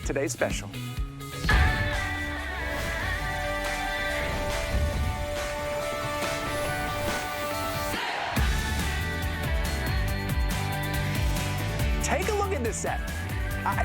Today's special. Take a look at this set.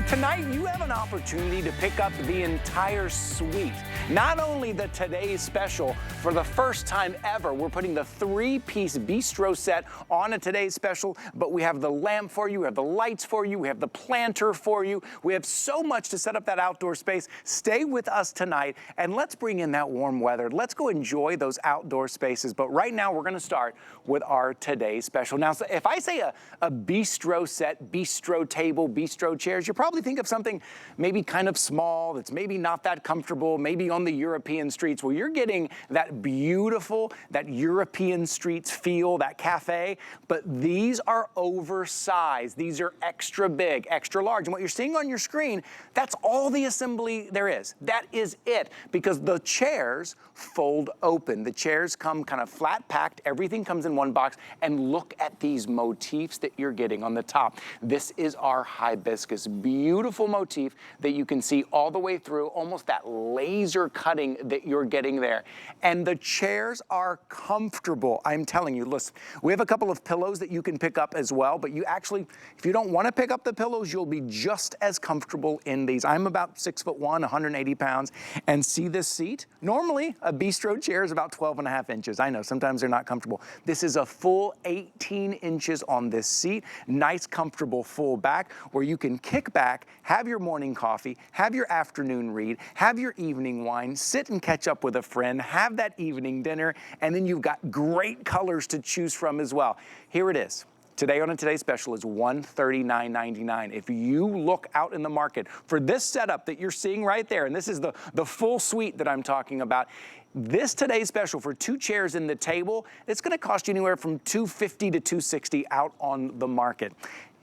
Tonight, you have an opportunity to pick up the entire suite. Not only the Today's Special, for the first time ever, we're putting the three-piece bistro set on a Today's Special, but we have the lamp for you, we have the lights for you, we have the planter for you. We have so much to set up that outdoor space. Stay with us tonight, and let's bring in that warm weather. Let's go enjoy those outdoor spaces. But right now, we're gonna start with our Today's Special. Now, so if I say a bistro set, bistro table, bistro chairs, you probably think of something maybe kind of small, that's maybe not that comfortable, maybe on the European streets. Well, you're getting that beautiful, that European streets feel, that cafe, but these are oversized. These are extra big, extra large. And what you're seeing on your screen, that's all the assembly there is. That is it, because the chairs fold open. The chairs come kind of flat packed, everything comes in one box, and look at these motifs that you're getting on the top. This is our hibiscus, beautiful motif that you can see all the way through, almost that laser cutting that you're getting there. And the chairs are comfortable. I'm telling you, listen, we have a couple of pillows that you can pick up as well, but you actually, if you don't want to pick up the pillows, you'll be just as comfortable in these. I'm about 6'1", 180 pounds, and see this seat? Normally, a bistro chair is about 12.5 inches. I know, sometimes they're not comfortable. This is a full 18 inches on this seat. Nice, comfortable full back, where you can kick back, have your morning coffee, have your afternoon read, have your evening wine, sit and catch up with a friend, have that evening dinner, and then you've got great colors to choose from as well. Here it is. Today on a Today's Special is $139.99. If you look out in the market for this setup that you're seeing right there, and this is the full suite that I'm talking about, this Today's Special for 2 chairs in the table, it's gonna cost you anywhere from $250 to $260 out on the market.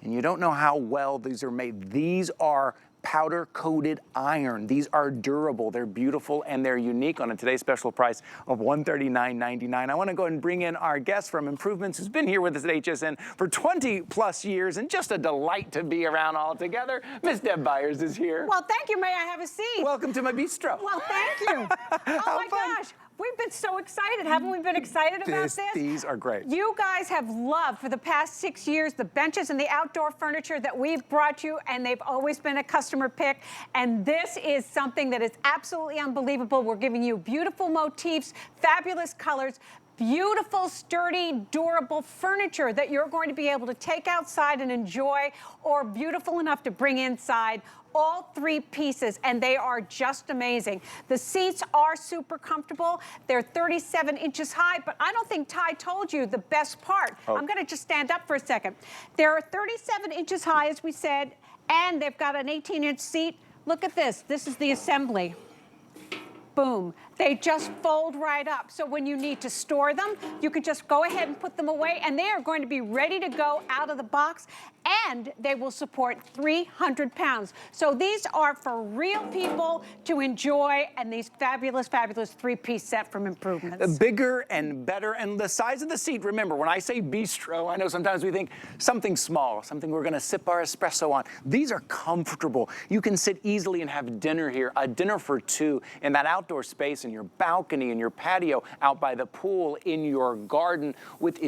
And you don't know how well these are made. These are powder-coated iron. These are durable, they're beautiful, and they're unique on a Today's Special price of $139.99. I want to go and bring in our guest from Improvements, who's been here with us at HSN for 20+ years, and just a delight to be around all together. Miss Deb Byers is here. Well, thank you. May I have a seat? Welcome to my bistro. Well, thank you. Oh my gosh. We've been so excited. Haven't we been excited about this? These are great. You guys have loved, for the past 6 years, the benches and the outdoor furniture that we've brought you, and they've always been a customer pick. And this is something that is absolutely unbelievable. We're giving you beautiful motifs, fabulous colors, beautiful, sturdy, durable furniture that you're going to be able to take outside and enjoy, or beautiful enough to bring inside. All 3 pieces, and they are just amazing. The seats are super comfortable. They're 37 inches high, but I don't think Ty told you the best part. Oh. I'm gonna just stand up for a second. They're 37 inches high, as we said, and they've got an 18-inch seat. Look at this. This is the assembly. Boom. They just fold right up. So when you need to store them, you can just go ahead and put them away, and they are going to be ready to go out of the box, and they will support 300 pounds. So these are for real people to enjoy, and these fabulous, fabulous 3-piece set from Improvements. Bigger and better, and the size of the seat, remember, when I say bistro, I know sometimes we think something small, something we're gonna sip our espresso on. These are comfortable. You can sit easily and have dinner here, a dinner for 2 in that outdoor space, in your balcony, in your patio, out by the pool, in your garden, with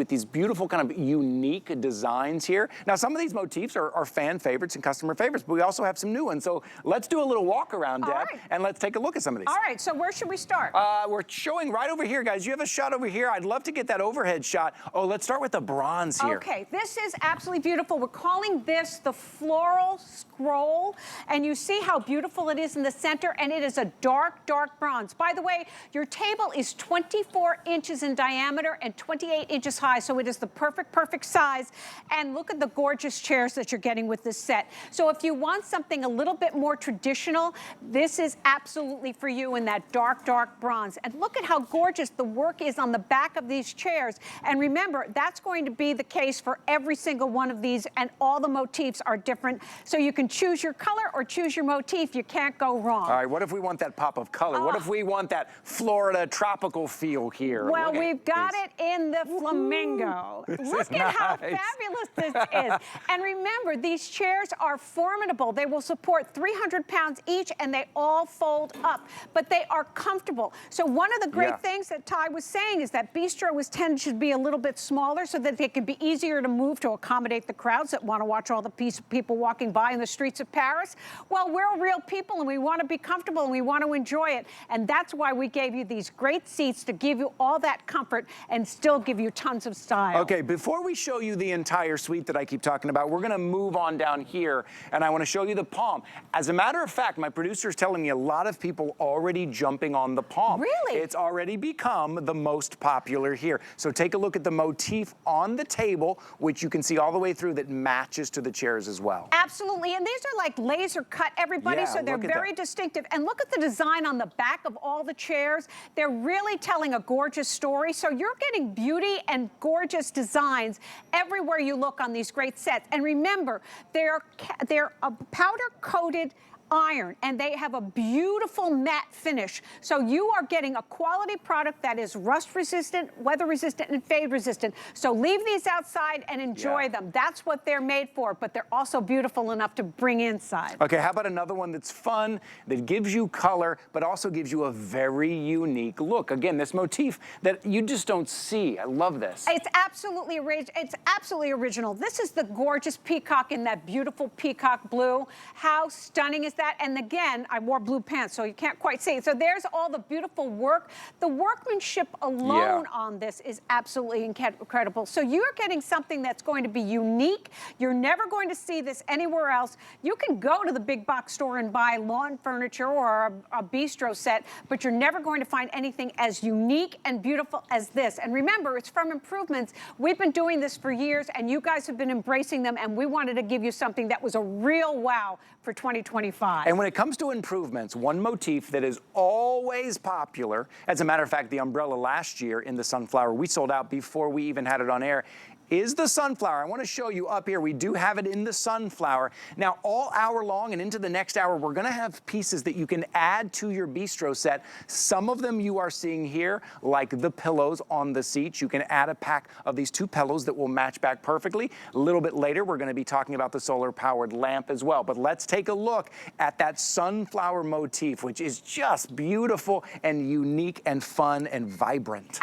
these beautiful kind of unique designs here. Now, some of these motifs are fan favorites and customer favorites, but we also have some new ones. So let's do a little walk around, Deb, and let's take a look at some of these. All right, so where should we start? We're showing right over here, guys. You have a shot over here. I'd love to get that overhead shot. Oh, let's start with the bronze here. Okay, this is absolutely beautiful. We're calling this the floral scroll, and you see how beautiful it is in the center, and it is a dark, dark bronze. By the way, your table is 24 inches in diameter and 28 inches high, so it is the perfect size. And look at the gorgeous chairs that you're getting with this set. So if you want something a little bit more traditional, this is absolutely for you in that dark, dark bronze. And look at how gorgeous the work is on the back of these chairs. And remember, that's going to be the case for every single one of these, and all the motifs are different. So you can choose your color or choose your motif. You can't go wrong. All right, what if we want that pop of color? What if we want that Florida tropical feel here? Well, we've got it in the flamingo. Look at how fabulous this is. is. And remember, these chairs are formidable. They will support 300 pounds each, and they all fold up, but they are comfortable. So one of the great things that Ty was saying is that bistro should be a little bit smaller so that they can be easier to move to accommodate the crowds that want to watch all the people walking by in the streets of Paris. Well, we're real people, and we want to be comfortable, and we want to enjoy it. And that's why we gave you these great seats to give you all that comfort and still give you tons of style. Okay, before we show you the entire suite that I keep talking about, we're gonna move on down here, and I wanna show you the Palm. As a matter of fact, my producer is telling me a lot of people already jumping on the Palm. Really? It's already become the most popular here. So take a look at the motif on the table, which you can see all the way through, that matches to the chairs as well. Absolutely, and these are like laser cut, everybody, so they're very distinctive. And look at the design on the back of all the chairs. They're really telling a gorgeous story. So you're getting beauty and gorgeous designs everywhere you look on these great sets. And remember, they're a powder-coated iron, and they have a beautiful matte finish. So you are getting a quality product that is rust resistant, weather resistant, and fade resistant. So leave these outside and enjoy them. That's what they're made for, but they're also beautiful enough to bring inside. Okay, how about another one that's fun, that gives you color, but also gives you a very unique look? Again, this motif that you just don't see. I love this. It's absolutely original. This is the gorgeous peacock in that beautiful peacock blue. How stunning is that? And again, I wore blue pants, so you can't quite see it. So there's all the beautiful work. The workmanship alone on this is absolutely incredible. So you're getting something that's going to be unique. You're never going to see this anywhere else. You can go to the big box store and buy lawn furniture or a bistro set, but you're never going to find anything as unique and beautiful as this. And remember, it's from Improvements. We've been doing this for years, and you guys have been embracing them, and we wanted to give you something that was a real wow for 2025. And when it comes to Improvements, one motif that is always popular, as a matter of fact, the umbrella last year in the sunflower, we sold out before we even had it on air, is the sunflower. I want to show you up here. We do have it in the sunflower. Now, all hour long and into the next hour, we're going to have pieces that you can add to your bistro set. Some of them you are seeing here, like the pillows on the seats. You can add a pack of these 2 pillows that will match back perfectly. A little bit later, we're going to be talking about the solar-powered lamp as well. But let's take a look at that sunflower motif, which is just beautiful and unique and fun and vibrant.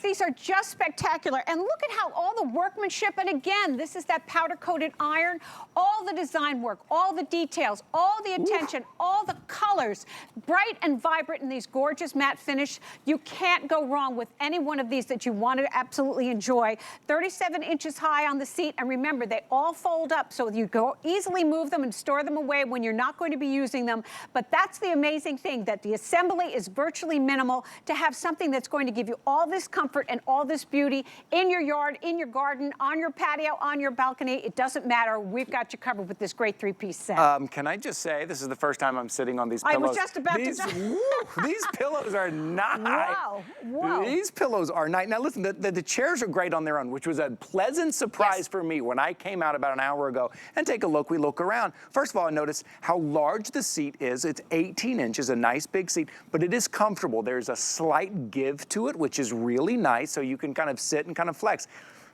These are just spectacular. And look at how all the workmanship, and again, this is that powder-coated iron, all the design work, all the details, all the attention, all the colors, bright and vibrant in these gorgeous matte finish. You can't go wrong with any one of these that you want to absolutely enjoy. 37 inches high on the seat, and remember, they all fold up, so you go easily move them and store them away when you're not going to be using them. But that's the amazing thing, that the assembly is virtually minimal to have something that's going to give you all this comfort and all this beauty in your yard, in your garden, on your patio, on your balcony. It doesn't matter. We've got you covered with this great 3-piece set. Can I just say, this is the first time I'm sitting on these pillows. I was just about to say. These pillows are nice. Wow. Whoa. These pillows are nice. Now listen, the chairs are great on their own, which was a pleasant surprise for me when I came out about an hour ago. And take a look, we look around. First of all, I noticed how large the seat is. It's 18 inches, a nice big seat, but it is comfortable. There's a slight give to it, which is really nice, so you can kind of sit and kind of flex.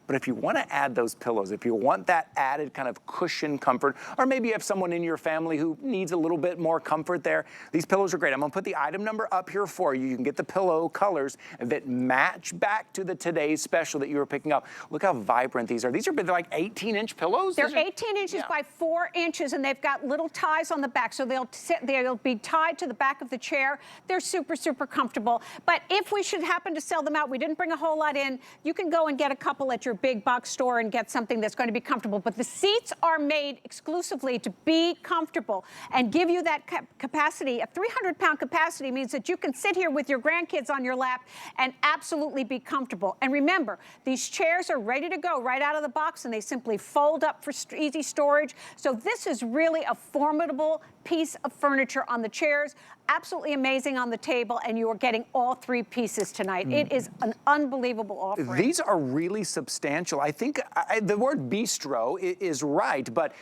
But if you want to add those pillows, if you want that added kind of cushion comfort, or maybe you have someone in your family who needs a little bit more comfort there, these pillows are great. I'm going to put the item number up here for you. You can get the pillow colors that match back to the today's special that you were picking up. Look how vibrant these are. These are like 18-inch pillows? They're 18 inches by 4 inches, and they've got little ties on the back, so they'll be tied to the back of the chair. They're super, super comfortable. But if we should happen to sell them out, we didn't bring a whole lot in, you can go and get a couple at your big box store and get something that's going to be comfortable. But the seats are made exclusively to be comfortable and give you that capacity. A 300-pound capacity means that you can sit here with your grandkids on your lap and absolutely be comfortable. And remember, these chairs are ready to go right out of the box, and they simply fold up for easy storage. So this is really a formidable piece of furniture on the chairs, absolutely amazing on the table, and you are getting all 3 pieces tonight. It is an unbelievable offering. These are really substantial. I think the word bistro is right, but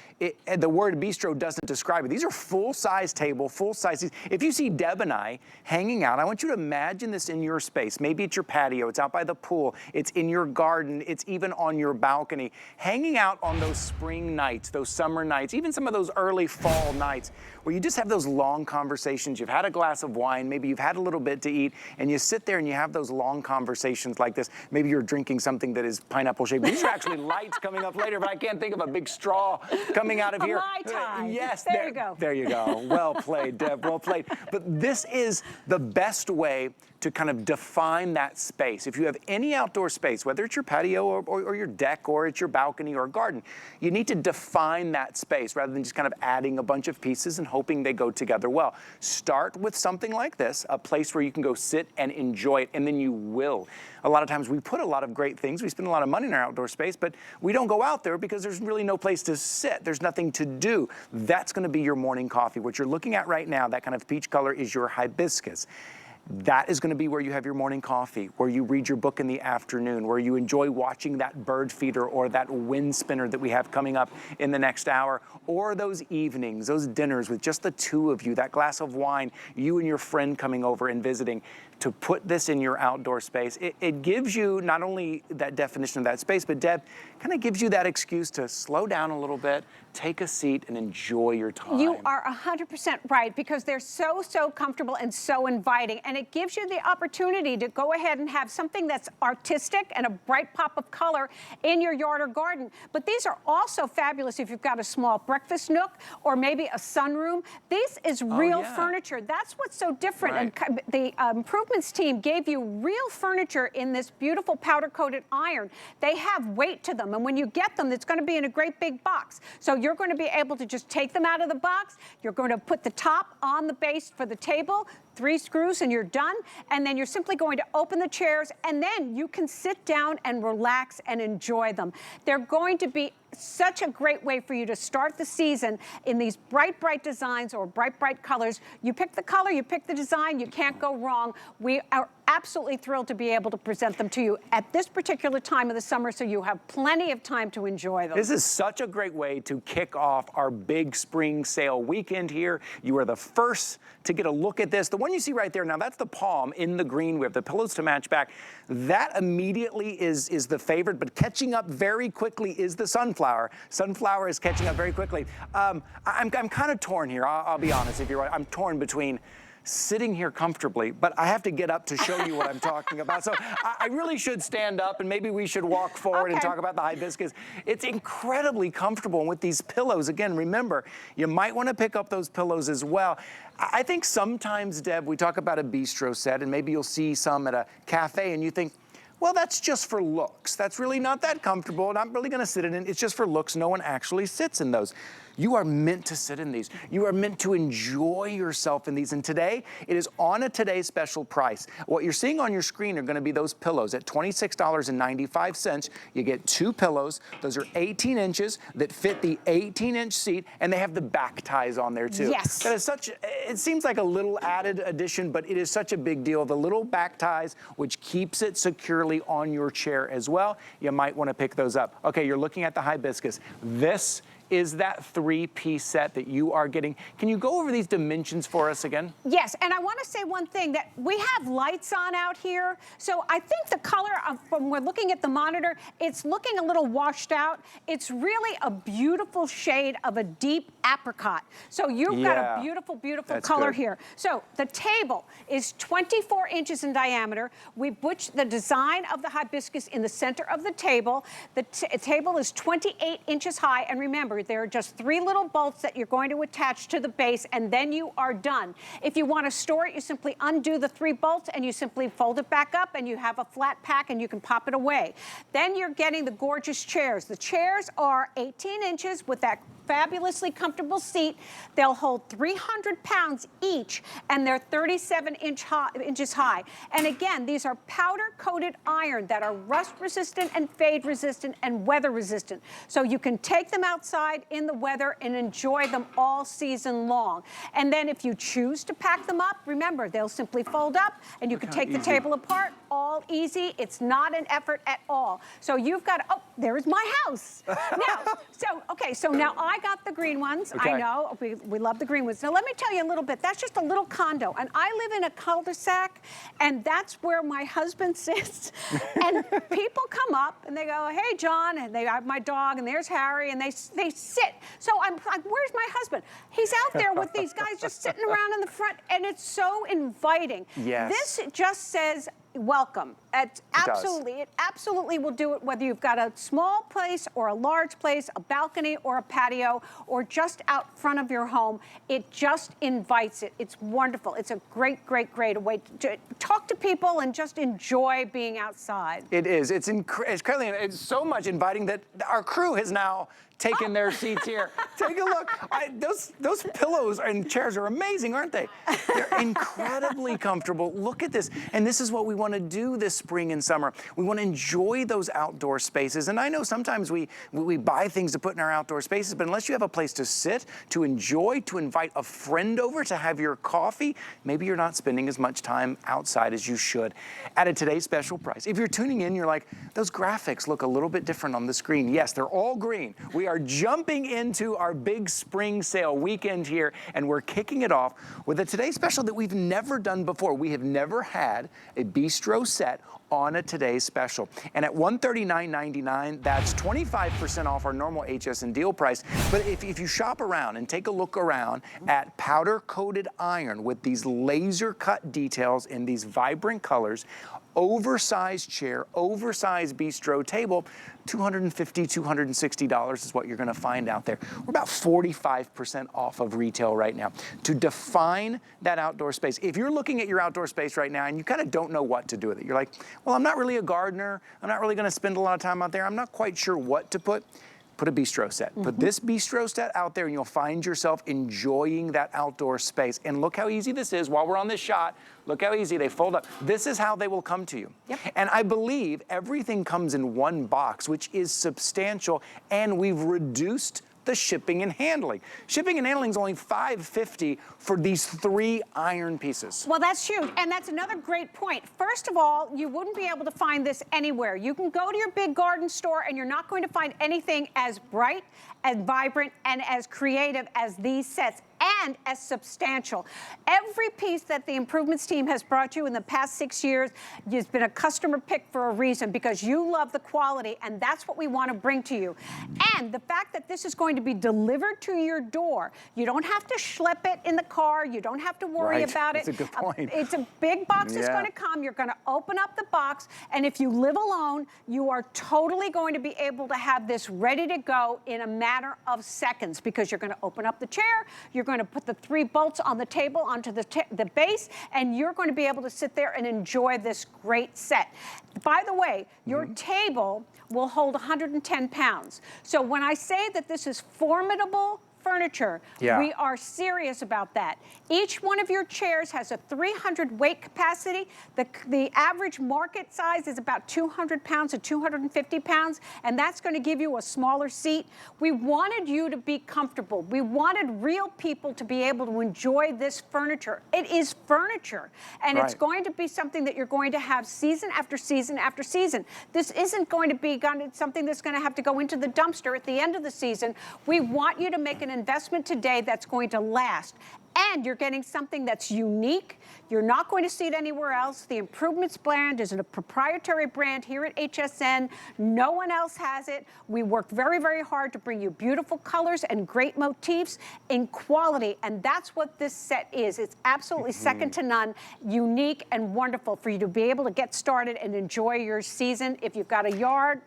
the word bistro doesn't describe it. These are full-size table, full-size. If you see Deb and I hanging out, I want you to imagine this in your space. Maybe it's your patio, it's out by the pool, it's in your garden, it's even on your balcony. Hanging out on those spring nights, those summer nights, even some of those early fall nights, where you just have those long conversations. You've had a glass of wine, maybe you've had a little bit to eat, and you sit there and you have those long conversations like this. Maybe you're drinking something that is pineapple shaped. These are actually lights coming up later, but I can't think of a big straw coming out of here. Mai Tai. Yes, there you go. There you go. Well played, Deb, well played. But this is the best way to kind of define that space. If you have any outdoor space, whether it's your patio or your deck or it's your balcony or garden, you need to define that space rather than just kind of adding a bunch of pieces and hoping they go together well. Start with something like this, a place where you can go sit and enjoy it, and then you will. A lot of times we put a lot of great things, we spend a lot of money in our outdoor space, but we don't go out there because there's really no place to sit. There's nothing to do. That's gonna be your morning coffee. What you're looking at right now, that kind of peach color, is your hibiscus. That is going to be where you have your morning coffee, where you read your book in the afternoon, where you enjoy watching that bird feeder or that wind spinner that we have coming up in the next hour, or those evenings, those dinners with just the 2 of you, that glass of wine, you and your friend coming over and visiting. To put this in your outdoor space, it gives you not only that definition of that space, but Deb, kind of gives you that excuse to slow down a little bit, take a seat, and enjoy your time. You are 100% right, because they're so comfortable and so inviting, and it gives you the opportunity to go ahead and have something that's artistic and a bright pop of color in your yard or garden. But these are also fabulous if you've got a small breakfast nook or maybe a sunroom. This is real furniture. That's what's so different. Right. And the improvements team gave you real furniture in this beautiful powder-coated iron. They have weight to them, and when you get them, it's going to be in a great big box. So you're going to be able to just take them out of the box. You're going to put the top on the base for the table, 3 screws, and you're done. And then you're simply going to open the chairs, and then you can sit down and relax and enjoy them. They're going to be such a great way for you to start the season in these bright designs or bright colors. You pick the color, you pick the design, you can't go wrong. We are absolutely thrilled to be able to present them to you at this particular time of the summer, so you have plenty of time to enjoy them. This is such a great way to kick off our big spring sale weekend here. You are the first to get a look at this. The one you see right there, now that's the palm in the green. We have the pillows to match back. That immediately is the favorite, but catching up very quickly is the sunflower. Sunflower is catching up very quickly. I'm kind of torn here, I'll be honest if you're right. I'm torn between sitting here comfortably, but I have to get up to show you what I'm talking about. So I really should stand up, and maybe we should walk forward and talk about the hibiscus. It's incredibly comfortable, and with these pillows, again, remember, you might want to pick up those pillows as well. I think sometimes, Deb, we talk about a bistro set, and maybe you'll see some at a cafe, and you think, well, that's just for looks. That's really not that comfortable, and I'm really gonna sit in it. It's just for looks. No one actually sits in those. You are meant to sit in these. You are meant to enjoy yourself in these. And today, it is on a Today Special price. What you're seeing on your screen are gonna be those pillows at $26.95. You get 2 pillows. Those are 18 inches that fit the 18-inch seat, and they have the back ties on there too. Yes. That is such, it seems like a little added addition, but it is such a big deal. The little back ties, which keeps it securely on your chair as well. You might wanna pick those up. Okay, you're looking at the hibiscus. This is that 3-piece set that you are getting. Can you go over these dimensions for us again? Yes, and I want to say one thing, that we have lights on out here, so I think the color, when we're looking at the monitor, it's looking a little washed out. It's really a beautiful shade of a deep apricot. So you've got a beautiful color here. So the table is 24 inches in diameter. We put the design of the hibiscus in the center of the table. The table is 28 inches high, and remember, there are just 3 little bolts that you're going to attach to the base, and then you are done. If you want to store it, you simply undo the 3 bolts and you simply fold it back up, and you have a flat pack and you can pop it away. Then you're getting the gorgeous chairs. The chairs are 18 inches with that fabulously comfortable seat. They'll hold 300 pounds each, and they're 37 inches high. And again, these are powder-coated iron that are rust-resistant and fade-resistant and weather-resistant. So you can take them outside in the weather and enjoy them all season long. And then if you choose to pack them up, remember, they'll simply fold up, and you can take the table apart, all easy. It's not an effort at all. So you've got, oh, there's my house. So now I got the green ones. Okay. I know, we love the green ones. Now let me tell you a little bit. That's just a little condo, and I live in a cul-de-sac, and that's where my husband sits. And people come up, and they go, hey, John, and they have my dog, and there's Harry, and they sit. So I'm like, where's my husband? He's out there with these guys just sitting around in the front, and it's so inviting. Yes. This just says, welcome. It absolutely will do it, whether you've got a small place or a large place, a balcony or a patio, or just out front of your home. It just invites it. It's wonderful. It's a great way to talk to people and just enjoy being outside. It is. It's incredible. It's so much inviting that our crew has now taken their seats here. Take a look. Those pillows and chairs are amazing, aren't they? They're incredibly comfortable. Look at this. And this is what we want to do this spring and summer. We want to enjoy those outdoor spaces. And I know sometimes we buy things to put in our outdoor spaces, but unless you have a place to sit, to enjoy, to invite a friend over to have your coffee, maybe you're not spending as much time outside as you should. At today's special price. If you're tuning in, you're like, those graphics look a little bit different on the screen. Yes, they're all green. We are jumping into our big spring sale weekend here, and we're kicking it off with a Today Special that we've never done before. We have never had a bistro set on a Today Special. And at $139.99, that's 25% off our normal HSN deal price. But if you shop around and take a look around at powder-coated iron with these laser-cut details in these vibrant colors, oversized chair, oversized bistro table, $250, $260 is what you're gonna find out there. We're about 45% off of retail right now. To define that outdoor space, if you're looking at your outdoor space right now and you kind of don't know what to do with it, you're like, well, I'm not really a gardener, I'm not really gonna spend a lot of time out there, I'm not quite sure what to put a bistro set. Put this bistro set out there and you'll find yourself enjoying that outdoor space. And look how easy this is while we're on this shot. Look how easy they fold up. This is how they will come to you. Yep. And I believe everything comes in one box, which is substantial, and we've reduced the shipping and handling. Shipping and handling is only $5.50 for these 3 iron pieces. Well, that's huge, and that's another great point. First of all, you wouldn't be able to find this anywhere. You can go to your big garden store and you're not going to find anything as bright, as vibrant, and as creative as these sets, and as substantial. Every piece that the improvements team has brought you in the past 6 years has been a customer pick for a reason, because you love the quality, and that's what we want to bring to you. And the fact that this is going to be delivered to your door, you don't have to schlep it in the car, you don't have to worry about it. That's a good point. It's a big box that's going to come, you're going to open up the box, and if you live alone, you are totally going to be able to have this ready to go in a matter of seconds, because you're going to open up the chair, you're going to put the 3 bolts on the table onto the base, and you're going to be able to sit there and enjoy this great set. By the way, your table will hold 110 pounds. So when I say that this is formidable furniture, we are serious about that. Each one of your chairs has a 300 weight capacity. The average market size is about 200 pounds to 250 pounds, and that's going to give you a smaller seat. We wanted you to be comfortable. We wanted real people to be able to enjoy this furniture. It is furniture, and it's going to be something that you're going to have season after season after season. This isn't going to be something that's going to have to go into the dumpster at the end of the season. We want you to make an investment today that's going to last. And you're getting something that's unique. You're not going to see it anywhere else. The Improvements brand is a proprietary brand here at HSN. No one else has it. We work very, very hard to bring you beautiful colors and great motifs in quality. And that's what this set is. It's absolutely second to none, unique and wonderful for you to be able to get started and enjoy your season. If you've got a yard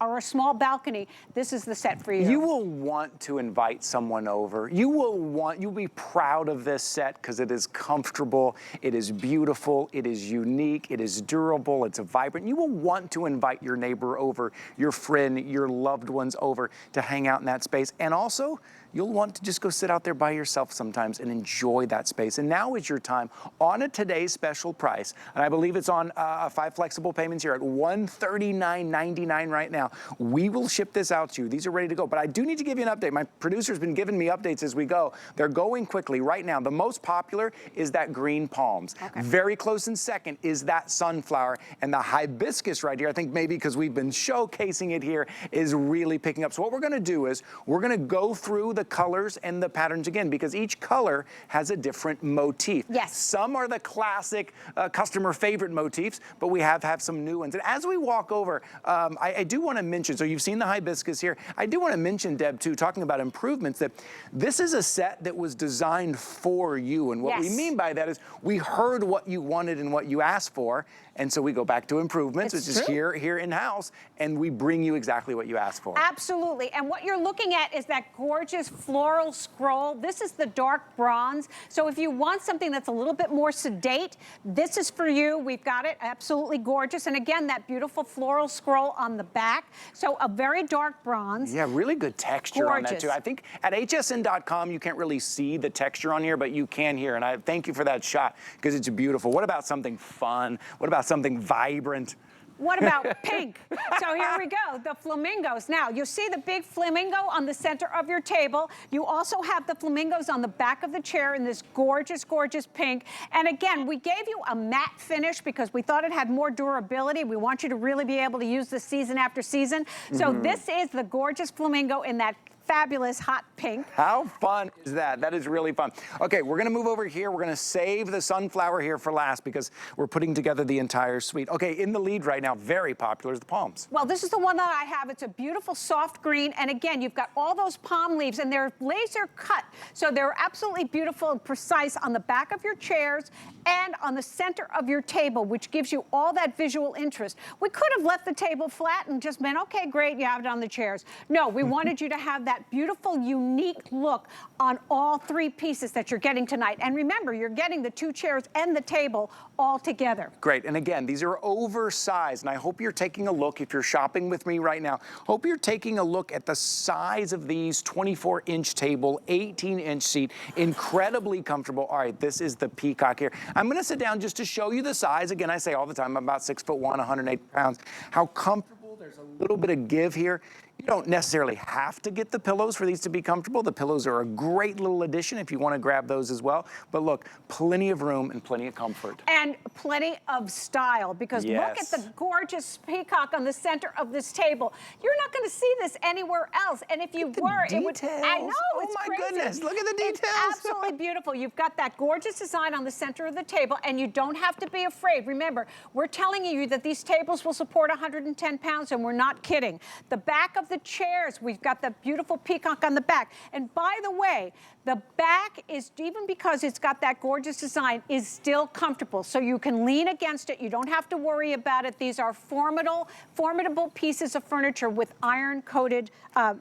or a small balcony, this is the set for you. You will want to invite someone over. You'll be proud of of this set because it is comfortable, it is beautiful, it is unique, it is durable, it's vibrant. You will want to invite your neighbor over, your friend, your loved ones over to hang out in that space. And also, you'll want to just go sit out there by yourself sometimes and enjoy that space. And now is your time on a today's special price. And I believe it's on 5 flexible payments here at $139.99 right now. We will ship this out to you. These are ready to go. But I do need to give you an update. My producer's been giving me updates as we go. They're going quickly right now. The most popular is that green palms. Okay. Very close in second is that sunflower. And the hibiscus right here, I think maybe because we've been showcasing it here, is really picking up. So what we're gonna do is we're gonna go through the colors and the patterns again, because each color has a different motif. Yes. Some are the classic customer favorite motifs, but we have some new ones. And as we walk over, I do want to mention, so you've seen the hibiscus here. I do want to mention, Deb, too, talking about improvements, that this is a set that was designed for you. And what we mean by that is we heard what you wanted and what you asked for. And so we go back to improvements, which is here in-house, and we bring you exactly what you asked for. Absolutely. And what you're looking at is that gorgeous floral scroll. This is the dark bronze. So if you want something that's a little bit more sedate, this is for you. We've got it. Absolutely gorgeous. And again, that beautiful floral scroll on the back. So a very dark bronze. Yeah, really good texture on that, too. I think at hsn.com, you can't really see the texture on here, but you can here. And I thank you for that shot, because it's beautiful. What about something fun? What about something vibrant? What about pink? So here we go, the flamingos. Now, you see the big flamingo on the center of your table. You also have the flamingos on the back of the chair in this gorgeous, gorgeous pink. And again, we gave you a matte finish because we thought it had more durability. We want you to really be able to use this season after season. So this is the gorgeous flamingo in that fabulous hot pink. How fun is that? That is really fun. Okay, we're gonna move over here. We're gonna save the sunflower here for last because we're putting together the entire suite. Okay, in the lead right now, very popular, is the palms. Well, this is the one that I have. It's a beautiful soft green. And again, you've got all those palm leaves and they're laser cut. So they're absolutely beautiful and precise on the back of your chairs and on the center of your table, which gives you all that visual interest. We could have left the table flat and just been, okay, great, you have it on the chairs. No, we wanted you to have that beautiful, unique look on all 3 pieces that you're getting tonight. And remember, you're getting the 2 chairs and the table all together. Great, and again, these are oversized, and I hope you're taking a look, if you're shopping with me right now, hope you're taking a look at the size of these 24-inch table, 18-inch seat, incredibly comfortable. All right, this is the peacock here. I'm gonna sit down just to show you the size. Again, I say all the time, I'm about 6'1", 180 pounds. How comfortable, there's a little bit of give here. You don't necessarily have to get the pillows for these to be comfortable. The pillows are a great little addition if you want to grab those as well. But look, plenty of room and plenty of comfort. And plenty of style, because look at the gorgeous peacock on the center of this table. You're not going to see this anywhere else. And if you were, it would... I know, it's crazy. Oh my goodness, look at the details. It's absolutely beautiful. You've got that gorgeous design on the center of the table, and you don't have to be afraid. Remember, we're telling you that these tables will support 110 pounds, and we're not kidding. The back of the chairs, we've got the beautiful peacock on the back. And by the way, the back is, even because it's got that gorgeous design, is still comfortable. So you can lean against it. You don't have to worry about it. These are formidable pieces of furniture with iron-coated,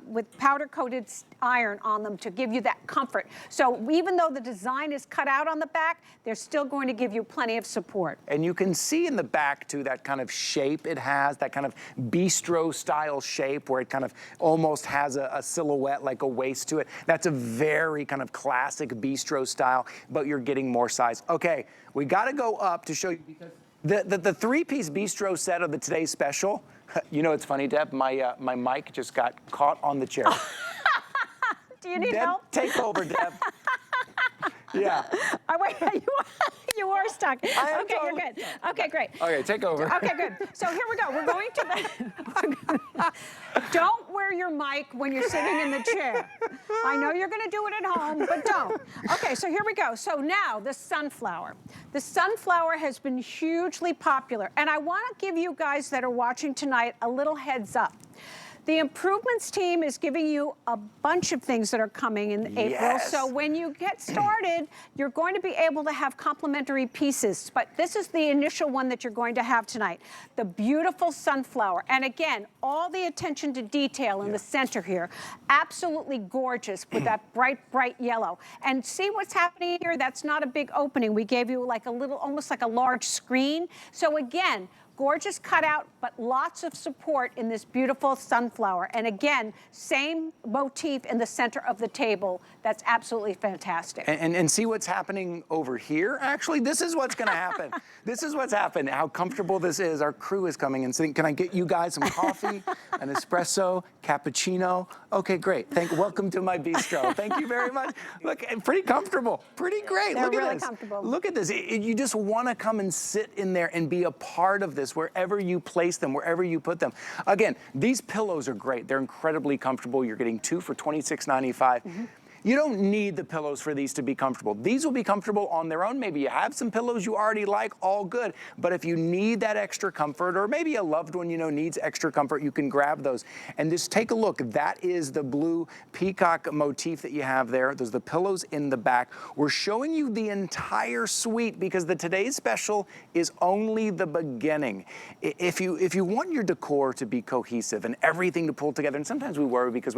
with powder-coated iron on them to give you that comfort. So even though the design is cut out on the back, they're still going to give you plenty of support. And you can see in the back, too, that kind of shape it has, that kind of bistro-style shape where it kind of almost has a silhouette, like a waist to it. That's a very kind of classic bistro style, but you're getting more size. Okay, we got to go up to show you, because the 3-piece bistro set of the today's special, you know, it's funny, Deb, my mic just got caught on the chair. Do you need Deb, help? take over, Deb. Yeah. Oh, wait, you are stuck. Okay, totally you're good. stuck. Okay, great. Okay, take over. Okay, good. So here we go. We're going to the... Don't wear your mic when you're sitting in the chair. I know you're going to do it at home, but don't. Okay, so here we go. So now, the sunflower. The sunflower has been hugely popular, and I want to give you guys that are watching tonight a little heads up. The improvements team is giving you a bunch of things that are coming in April. So when you get started, you're going to be able to have complimentary pieces. But this is the initial one that you're going to have tonight. The beautiful sunflower. And again, all the attention to detail in the center here. Absolutely gorgeous with that bright, bright yellow. And see what's happening here? That's not a big opening. We gave you like a little, almost like a large screen. So again, gorgeous cutout, but lots of support in this beautiful sunflower. And again, same motif in the center of the table. That's absolutely fantastic. And see what's happening over here? Actually, this is what's gonna happen. This is what's happened, how comfortable this is. Our crew is coming and saying, can I get you guys some coffee, an espresso, cappuccino? Okay, great. Welcome to my bistro. Thank you very much. Look, pretty comfortable, pretty great. They're Look at really this. comfortable. Look at this. You just wanna come and sit in there and be a part of this wherever you place them, wherever you put them. Again, these pillows are great. They're incredibly comfortable. You're getting 2 for $26.95. You don't need the pillows for these to be comfortable. These will be comfortable on their own. Maybe you have some pillows you already like, all good. But if you need that extra comfort, or maybe a loved one, you know, needs extra comfort, you can grab those. And just take a look. That is the blue peacock motif that you have there. Those are the pillows in the back. We're showing you the entire suite because the today's special is only the beginning. If you want your decor to be cohesive and everything to pull together, and sometimes we worry because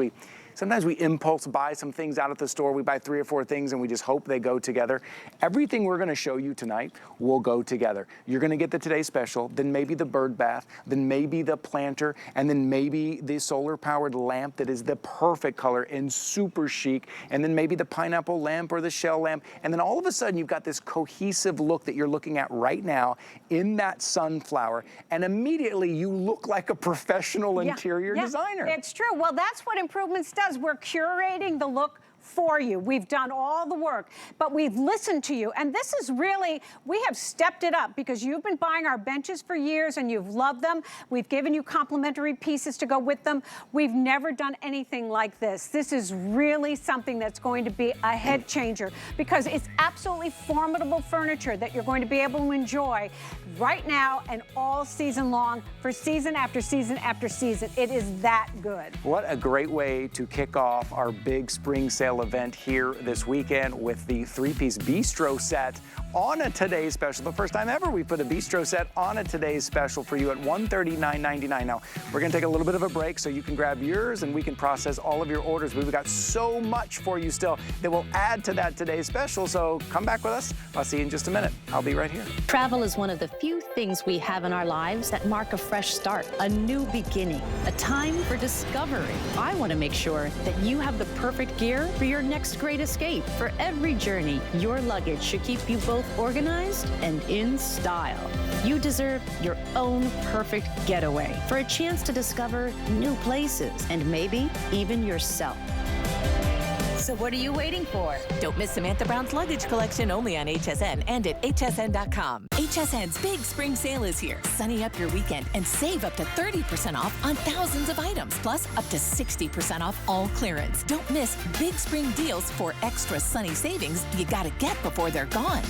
sometimes we impulse buy some things out at the store. We buy 3 or 4 things and we just hope they go together. Everything we're gonna show you tonight will go together. You're gonna get the Today Special, then maybe the bird bath, then maybe the planter, and then maybe the solar powered lamp that is the perfect color and super chic, and then maybe the pineapple lamp or the shell lamp. And then all of a sudden you've got this cohesive look that you're looking at right now in that sunflower. And immediately you look like a professional interior designer. It's true. Well, that's what Improvements does. We're curating the look for you. We've done all the work, but we've listened to you. And this is really, we have stepped it up because you've been buying our benches for years and you've loved them. We've given you complimentary pieces to go with them. We've never done anything like this. This is really something that's going to be a head changer because it's absolutely formidable furniture that you're going to be able to enjoy right now and all season long for season after season after season. It is that good. What a great way to kick off our big spring sale event here this weekend with the 3-piece bistro set on a Today's Special. The first time ever we put a bistro set on a Today's Special for you at $139.99. Now, we're gonna take a little bit of a break so you can grab yours and we can process all of your orders. We've got so much for you still that will add to that Today's Special, so come back with us. I'll see you in just a minute. I'll be right here. Travel is one of the few things we have in our lives that mark a fresh start, a new beginning, a time for discovery. I want to make sure that you have the perfect gear for your next great escape. For every journey, your luggage should keep you both organized and in style. You deserve your own perfect getaway for a chance to discover new places and maybe even yourself. So what are you waiting for? Don't miss Samantha Brown's luggage collection only on HSN and at hsn.com. HSN's big spring sale is here. Sunny up your weekend and save up to 30% off on thousands of items, plus up to 60% off all clearance. Don't miss big spring deals for extra sunny savings you gotta get before they're gone.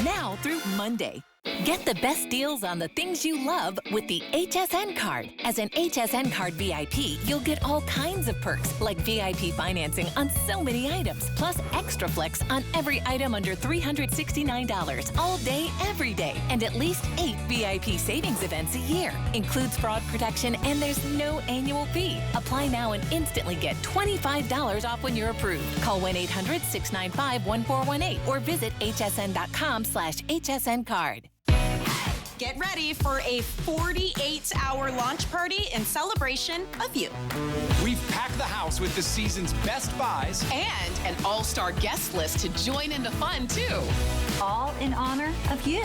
Now through Monday. Get the best deals on the things you love with the HSN card. As an HSN card VIP, you'll get all kinds of perks like VIP financing on so many items, plus extra flex on every item under $369 all day, every day, and at least 8 VIP savings events a year. Includes fraud protection and there's no annual fee. Apply now and instantly get $25 off when you're approved. Call 1-800-695-1418 or visit hsn.com/HSN card. Get ready for a 48-hour launch party in celebration of you. We've packed the house with the season's best buys And an all-star guest list to join in the fun, too. All in honor of you.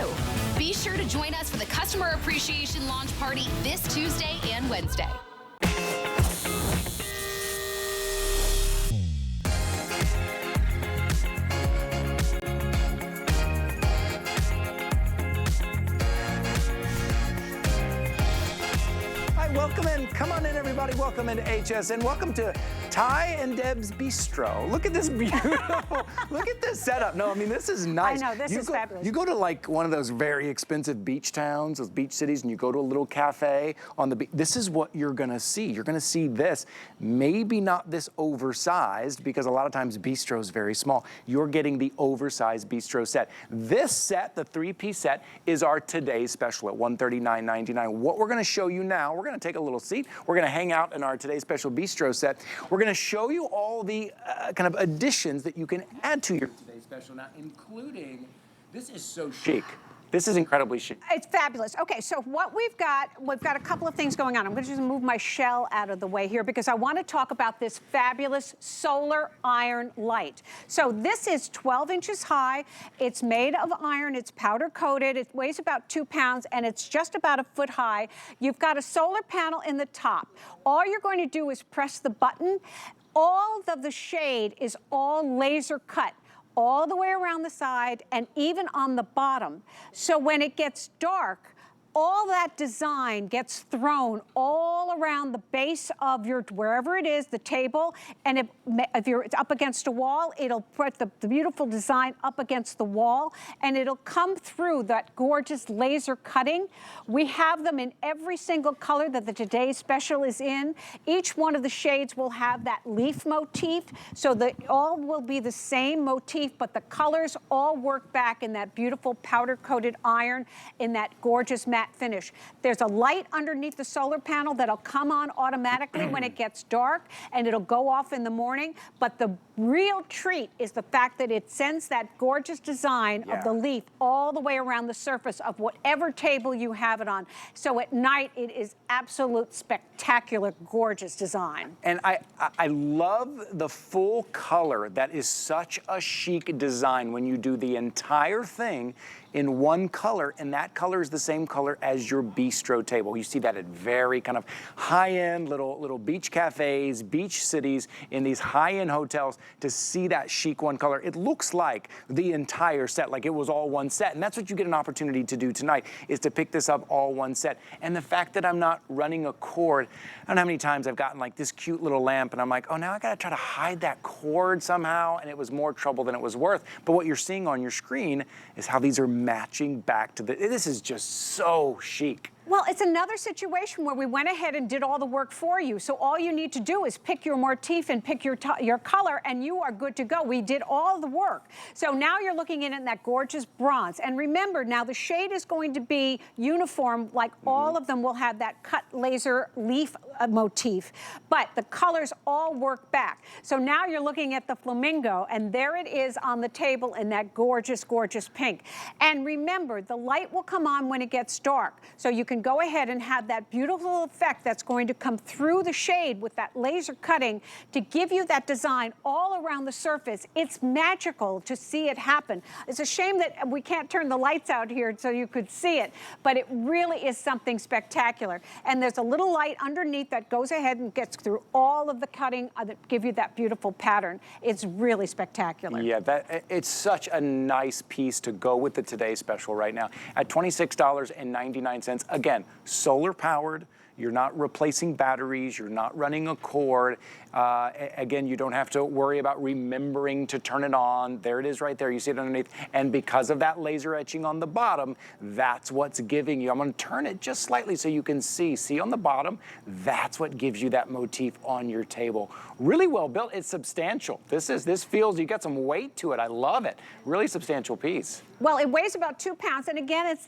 Be sure to join us for the Customer Appreciation Launch Party this Tuesday and Wednesday. Welcome in. Come on in, everybody. Welcome into HSN. Welcome to Ty and Deb's Bistro. Look at this beautiful, look at this setup. No, I mean, this is nice. I know, this is fabulous. You go to like one of those very expensive beach towns, those beach cities, and you go to a little cafe on the beach. This is what you're gonna see. You're gonna see this. Maybe not this oversized, because a lot of times bistro is very small. You're getting the oversized bistro set. This set, the 3-piece set, is our today's special at $139.99. What we're gonna show you now, we're gonna take a little seat. We're gonna hang out in our today's special bistro set. We're gonna show you all the kind of additions that you can add to your today's special now, including, this is so chic. This is incredibly chic. It's fabulous. Okay, so what we've got a couple of things going on. I'm gonna just move my shell out of the way here because I wanna talk about this fabulous solar iron light. So this is 12 inches high. It's made of iron, it's powder coated. It weighs about 2 pounds and it's just about 1 foot high. You've got a solar panel in the top. All you're going to do is press the button. All of the shade is all laser cut, all the way around the side and even on the bottom. So when it gets dark, all that design gets thrown all around the base of your, wherever it is, the table, and if it's up against a wall, it'll put the beautiful design up against the wall, and it'll come through that gorgeous laser cutting. We have them in every single color that the today's special is in. Each one of the shades will have that leaf motif, so that all will be the same motif, but the colors all work back in that beautiful powder-coated iron in that gorgeous matte finish. There's a light underneath the solar panel that'll come on automatically when it gets dark, and it'll go off in the morning. But the real treat is the fact that it sends that gorgeous design of the leaf all the way around the surface of whatever table you have it on. So at night, it is absolute spectacular, gorgeous design. And I love the full color. That is such a chic design when you do the entire thing in one color, and that color is the same color as your bistro table. You see that at very kind of high-end little beach cafes, beach cities, in these high-end hotels, to see that chic one color. It looks like the entire set, like it was all one set, and that's what you get an opportunity to do tonight, is to pick this up all one set. And the fact that I'm not running a cord, I don't know how many times I've gotten like this cute little lamp, and I'm like, oh, now I gotta try to hide that cord somehow, and it was more trouble than it was worth. But what you're seeing on your screen is how these are matching back to this is just so chic. Well, it's another situation where we went ahead and did all the work for you. So all you need to do is pick your motif and pick your color, and you are good to go. We did all the work. So now you're looking in that gorgeous bronze. And remember, now the shade is going to be uniform, like all of them will have that cut laser leaf motif, but the colors all work back. So now you're looking at the flamingo, and there it is on the table in that gorgeous, gorgeous pink. And remember, the light will come on when it gets dark. So you can go ahead and have that beautiful effect that's going to come through the shade with that laser cutting to give you that design all around the surface. It's magical to see it happen. It's a shame that we can't turn the lights out here so you could see it, but it really is something spectacular. And there's a little light underneath that goes ahead and gets through all of the cutting that give you that beautiful pattern. It's really spectacular. Yeah, it's such a nice piece to go with the today's special right now at $26.99. Again, solar powered. You're not replacing batteries. You're not running a cord. Again, you don't have to worry about remembering to turn it on. There it is right there. You see it underneath. And because of that laser etching on the bottom, that's what's giving you. I'm going to turn it just slightly so you can see. See on the bottom? That's what gives you that motif on your table. Really well built. It's substantial. This feels, you got some weight to it. I love it. Really substantial piece. Well, it weighs about 2 pounds. And again, it's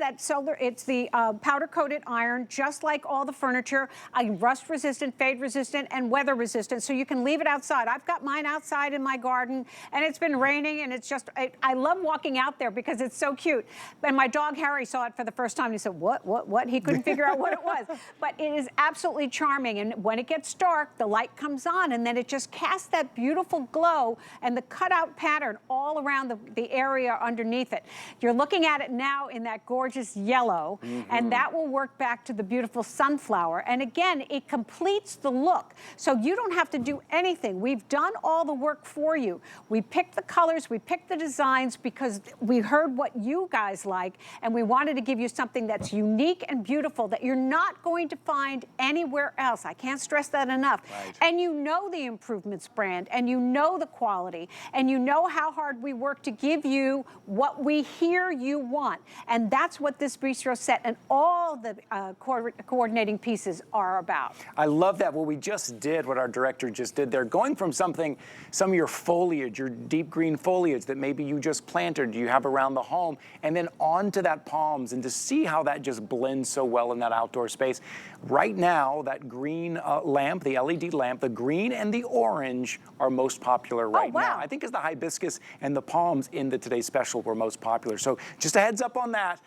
the powder-coated iron, just like all the furniture, rust-resistant, fade-resistant, and weather-resistant. So you can leave it outside. I've got mine outside in my garden, and it's been raining, and it's just, I love walking out there because it's so cute. And my dog Harry saw it for the first time, and he said, what? He couldn't figure out what it was. But it is absolutely charming, and when it gets dark, the light comes on, and then it just casts that beautiful glow and the cutout pattern all around the area underneath it. You're looking at it now in that gorgeous yellow, and that will work back to the beautiful sunflower shower. And again, it completes the look. So you don't have to do anything. We've done all the work for you. We picked the colors, we picked the designs because we heard what you guys like, and we wanted to give you something that's unique and beautiful that you're not going to find anywhere else. I can't stress that enough. Right. And you know the Improvements brand, and you know the quality, and you know how hard we work to give you what we hear you want. And that's what this bistro set and all the coordinating pieces are about. I love that. What we just did, what our director just did there, going from some of your foliage, your deep green foliage that maybe you just planted, you have around the home, and then onto that palms, and to see how that just blends so well in that outdoor space. Right now, that green lamp, the LED lamp, the green and the orange are most popular right now. I think as the hibiscus and the palms in the Today's Special were most popular. So just a heads up on that.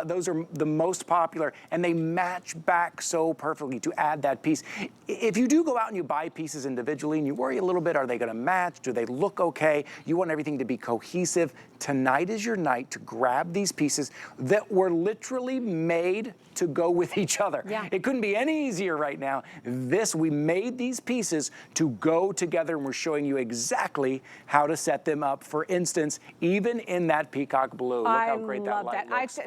Those are the most popular, and they match back so perfectly to add that piece. If you do go out and you buy pieces individually and you worry a little bit, are they going to match? Do they look okay? You want everything to be cohesive. Tonight is your night to grab these pieces that were literally made to go with each other. Yeah. It couldn't be any easier right now. We made these pieces to go together, and we're showing you exactly how to set them up. For instance, even in that peacock blue. Look how great that light looks.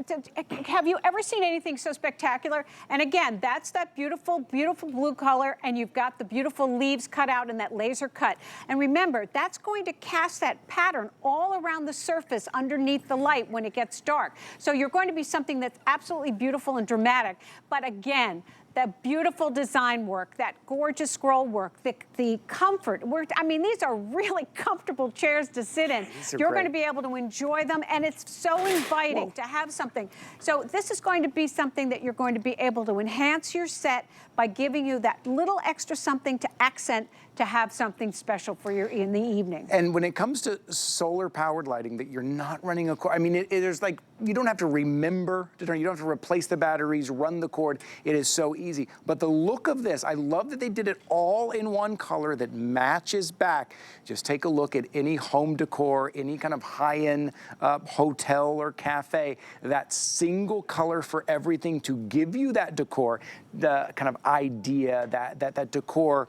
Have you ever seen anything so spectacular? And again, that's that beautiful, beautiful blue color, and you've got the beautiful leaves cut out in that laser cut. And remember, that's going to cast that pattern all around the surface underneath the light when it gets dark. So you're going to be something that's absolutely beautiful and dramatic. But again, that beautiful design work, that gorgeous scroll work, the comfort. I mean, these are really comfortable chairs to sit in. You're going to be able to enjoy them, and it's so inviting to have something. So this is going to be something that you're going to be able to enhance your set by giving you that little extra something to accent to have something special for you in the evening. And when it comes to solar-powered lighting, that you're not running a cord, I mean, there's like, you don't have to remember to turn, you don't have to replace the batteries, run the cord. It is so easy. But the look of this, I love that they did it all in one color that matches back. Just take a look at any home decor, any kind of high-end hotel or cafe, that single color for everything to give you that decor, the kind of idea, that decor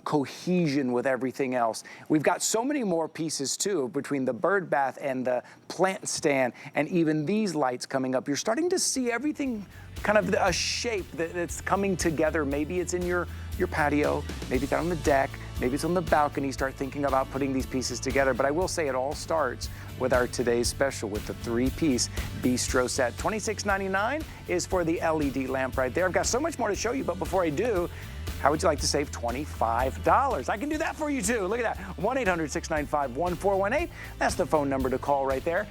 cohesion with everything else. We've got so many more pieces too, between the bird bath and the plant stand and even these lights coming up. You're starting to see everything kind of a shape that's coming together. Maybe it's in your patio, maybe it's out on the deck, maybe it's on the balcony. Start thinking about putting these pieces together. But I will say it all starts with our Today's Special with the 3-piece bistro set. $26.99 is for the LED lamp right there. I've got so much more to show you, but before I do, how would you like to save $25? I can do that for you too. Look at that, 1-800-695-1418. That's the phone number to call right there.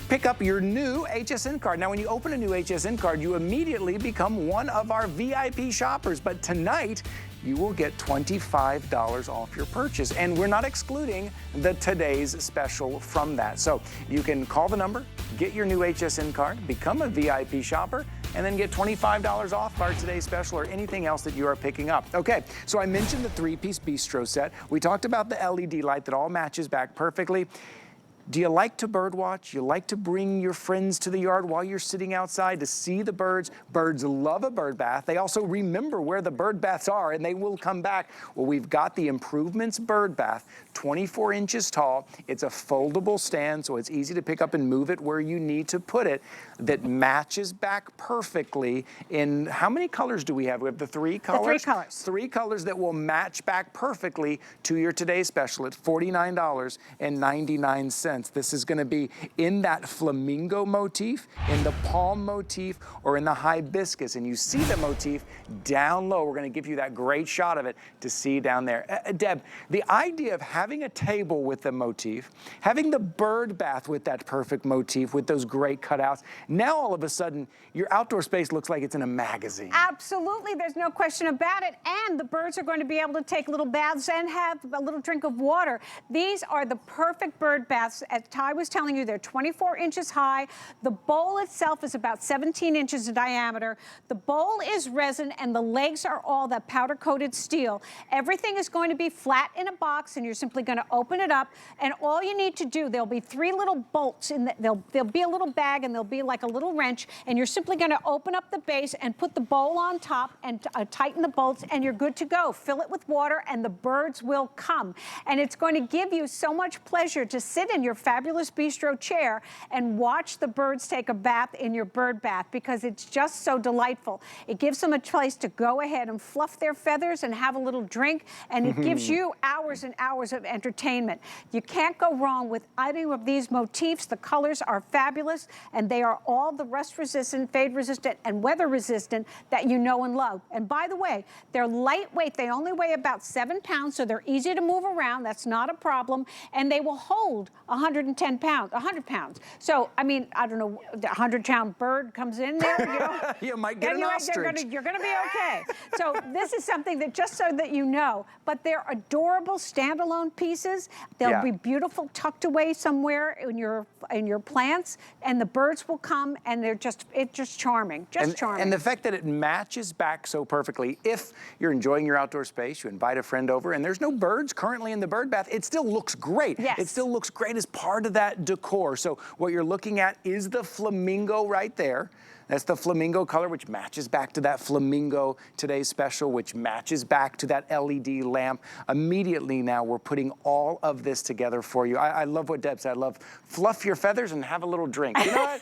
Pick up your new HSN card. Now, when you open a new HSN card, you immediately become one of our VIP shoppers. But tonight, you will get $25 off your purchase. And we're not excluding the Today's Special from that. So you can call the number, get your new HSN card, become a VIP shopper, and then get $25 off our Today's Special or anything else that you are picking up. Okay, so I mentioned the 3-piece bistro set. We talked about the LED light that all matches back perfectly. Do you like to bird watch? You like to bring your friends to the yard while you're sitting outside to see the birds? Birds love a bird bath. They also remember where the bird baths are, and they will come back. Well, we've got the Improvements bird bath, 24 inches tall. It's a foldable stand, so it's easy to pick up and move it where you need to put it, that matches back perfectly in, how many colors do we have? We have the 3 colors? The 3 colors. 3 colors that will match back perfectly to your Today's Special at $49.99. This is going to be in that flamingo motif, in the palm motif, or in the hibiscus. And you see the motif down low. We're going to give you that great shot of it to see down there. Deb, the idea of having a table with the motif, having the bird bath with that perfect motif, with those great cutouts, now all of a sudden, your outdoor space looks like it's in a magazine. Absolutely, there's no question about it. And the birds are going to be able to take little baths and have a little drink of water. These are the perfect bird baths. as Ty was telling you, they're 24 inches high. The bowl itself is about 17 inches in diameter. The bowl is resin and the legs are all that powder-coated steel. Everything is going to be flat in a box, and you're simply going to open it up, and all you need to do, there'll be 3 little bolts in there'll be a little bag, and there'll be like a little wrench, and you're simply going to open up the base and put the bowl on top and tighten the bolts, and you're good to go. Fill it with water and the birds will come. And it's going to give you so much pleasure to sit in your fabulous bistro chair and watch the birds take a bath in your bird bath, because it's just so delightful. It gives them a place to go ahead and fluff their feathers and have a little drink, and it gives you hours and hours of entertainment. You can't go wrong with either of these motifs. The colors are fabulous, and they are all the rust resistant, fade resistant, and weather resistant that you know and love. And by the way, they're lightweight. They only weigh about 7 pounds, so they're easy to move around. That's not a problem. And they will hold 110 pounds, 100 pounds. So, I mean, I don't know, the 100-pound bird comes in there, you know. You might get an ostrich. You're gonna be okay. So this is something that, just so that you know, but they're adorable standalone pieces. They'll be beautiful tucked away somewhere in your plants, and the birds will come, and it's just charming, charming. And the fact that it matches back so perfectly, if you're enjoying your outdoor space, you invite a friend over, and there's no birds currently in the bird bath, it still looks great. Yes. It still looks great as part of that decor. So what you're looking at is the flamingo right there. That's the flamingo color, which matches back to that flamingo today's special, which matches back to that LED lamp. Immediately now, we're putting all of this together for you. I love what Deb said. I love fluff your feathers and have a little drink. You know what?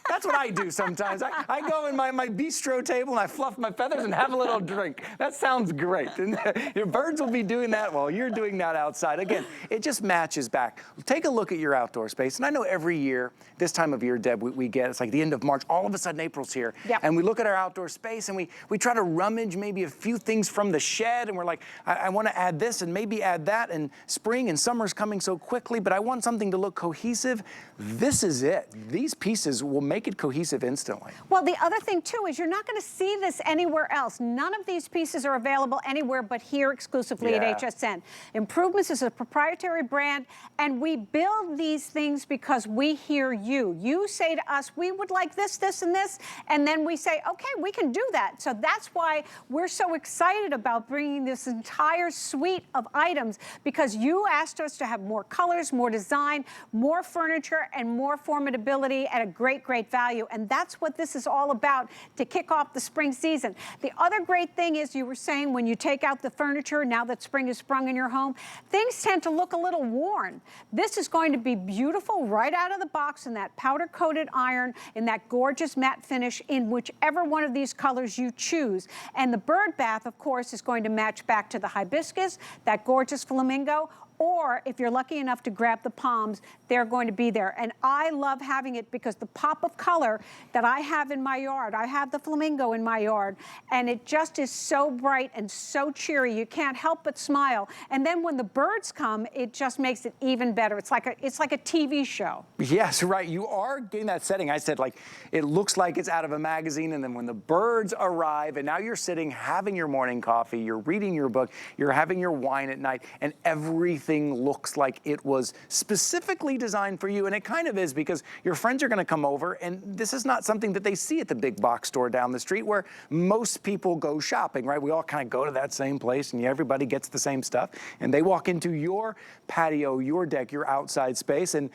That's what I do sometimes. I go in my bistro table and I fluff my feathers and have a little drink. That sounds great. And your birds will be doing that while you're doing that outside. Again, it just matches back. Take a look at your outdoor space. And I know every year, this time of year, Deb, we get, it's like the end of March, all of a sudden April's here. Yep. And we look at our outdoor space and we try to rummage maybe a few things from the shed, and we're like, I want to add this and maybe add that, and spring and summer's coming so quickly, but I want something to look cohesive. This is it. These pieces will make it cohesive instantly. Well, the other thing too is you're not going to see this anywhere else. None of these pieces are available anywhere but here exclusively at HSN. Improvements is a proprietary brand, and we build these things because we hear you. You say to us, we would like this, this, and this, and then we say, okay, we can do that. So that's why we're so excited about bringing this entire suite of items, because you asked us to have more colors, more design, more furniture, and more formidability at a great, great value. And that's what this is all about to kick off the spring season. The other great thing is, you were saying, when you take out the furniture, now that spring has sprung in your home, things tend to look a little worn. This is going to be beautiful right out of the box in that powder-coated iron, in that gorgeous matte finish, in whichever one of these colors you choose. And the bird bath, of course, is going to match back to the hibiscus, that gorgeous flamingo, or if you're lucky enough to grab the palms, they're going to be there. And I love having it because the pop of color that I have in my yard, I have the flamingo in my yard, and it just is so bright and so cheery, you can't help but smile. And then when the birds come, it just makes it even better. It's like a TV show. Yes, right. You are getting that setting. I said, like, it looks like it's out of a magazine, and then when the birds arrive, and now you're sitting having your morning coffee, you're reading your book, you're having your wine at night, and everything looks like it was specifically designed for you. And it kind of is, because your friends are going to come over, and this is not something that they see at the big box store down the street where most people go shopping, right? We all kind of go to that same place, and everybody gets the same stuff, and they walk into your patio, your deck, your outside space, and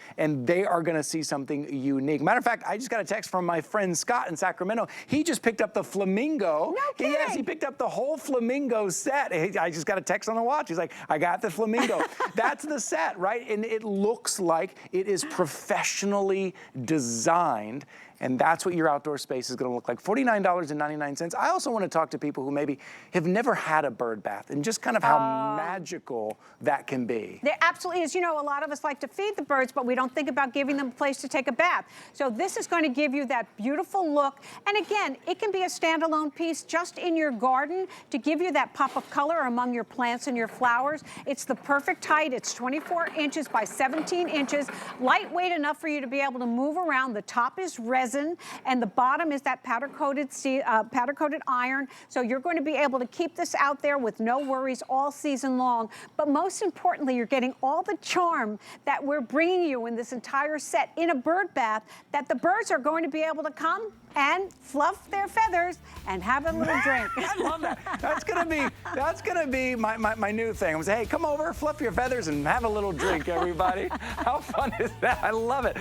they are going to see something unique. Matter of fact, I just got a text from my friend Scott in Sacramento. He just picked up the flamingo. No kidding. Yes, he picked up the whole flamingo set. I just got a text on the watch. He's like, I got the flamingo. That's the set, right? And it looks like it is professionally designed. And that's what your outdoor space is going to look like. $49.99. I also want to talk to people who maybe have never had a bird bath, and just kind of how magical that can be. There absolutely is. You know, a lot of us like to feed the birds, but we don't think about giving them a place to take a bath. So this is going to give you that beautiful look. And again, it can be a standalone piece just in your garden to give you that pop of color among your plants and your flowers. It's the perfect height. It's 24 inches by 17 inches. Lightweight enough for you to be able to move around. The top is resin, and the bottom is that powder-coated iron. So you're going to be able to keep this out there with no worries all season long. But most importantly, you're getting all the charm that we're bringing you in this entire set in a bird bath, that the birds are going to be able to come and fluff their feathers and have a little drink. I love that. That's gonna be my new thing. I'm gonna say, hey, come over, fluff your feathers, and have a little drink, everybody. How fun is that? I love it.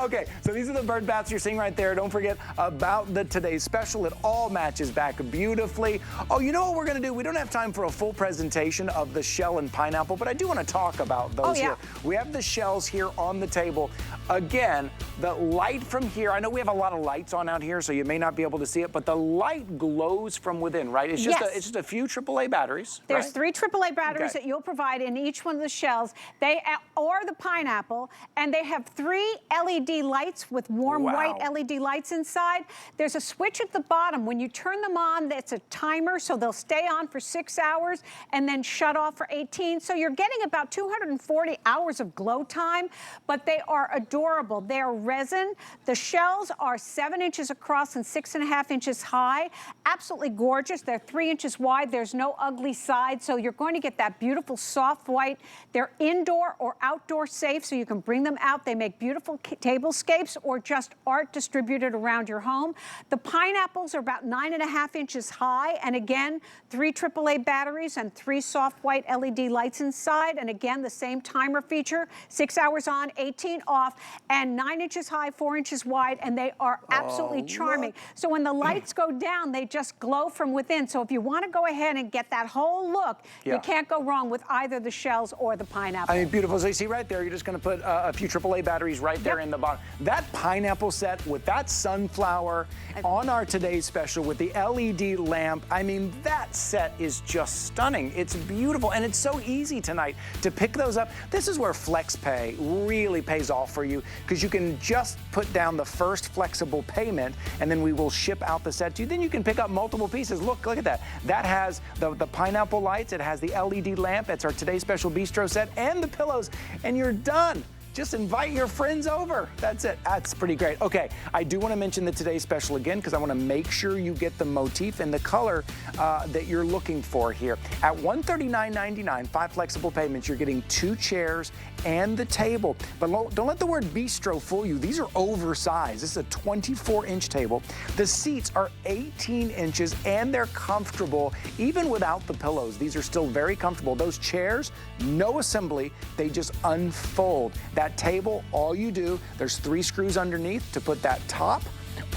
Okay, so these are the bird baths you're seeing right there. Don't forget about the today's special. It all matches back beautifully. Oh, you know what we're gonna do? We don't have time for a full presentation of the shell and pineapple, but I do want to talk about those here. We have the shells here on the table. Again, the light from here, I know we have a lot of lights on out here, so you may not be able to see it, but the light glows from within, right? It's just a few AAA batteries. There's right? 3 AAA batteries that you'll provide in each one of the shells. They or the pineapple, and they have 3 LED lights with warm white LED lights inside. There's a switch at the bottom. When you turn them on, it's a timer, so they'll stay on for 6 hours and then shut off for 18. So you're getting about 240 hours of glow time, but they are adorable. They're resin. The shells are 7 inches across and 6.5 inches high. Absolutely gorgeous. They're 3 inches wide. There's no ugly side, so you're going to get that beautiful soft white. They're indoor or outdoor safe, so you can bring them out. They make beautiful tablescapes or just art distributed around your home. The pineapples are about 9.5 inches high, and again, 3 AAA batteries and 3 soft white LED lights inside, and again, the same timer feature, 6 hours on, 18 off, and 9 inches high, 4 inches wide, and they are absolutely charming. So when the lights go down, they just glow from within. So if you want to go ahead and get that whole look, you can't go wrong with either the shells or the pineapple. I mean, beautiful. So you see right there, you're just going to put a few AAA batteries right there in the bottom. That pineapple set with that sunflower on our today's special with the LED lamp, I mean, that set is just stunning. It's beautiful, and it's so easy tonight to pick those up. This is where FlexPay really pays off for you, because you can just put down the first flexible payment, and then we will ship out the set to you. Then you can pick up multiple pieces. Look at that. That has the pineapple lights. It has the LED lamp. It's our today's special bistro set and the pillows, and you're done. Just invite your friends over. That's it. That's pretty great. Okay, I do want to mention the today's special again, because I want to make sure you get the motif and the color that you're looking for here. At $139.99, 5 flexible payments, you're getting 2 chairs and the table. But don't let the word bistro fool you. These are oversized. This is a 24-inch table. The seats are 18 inches, and they're comfortable, even without the pillows. These are still very comfortable. Those chairs, no assembly. They just unfold. That table, all you do, there's 3 screws underneath to put that top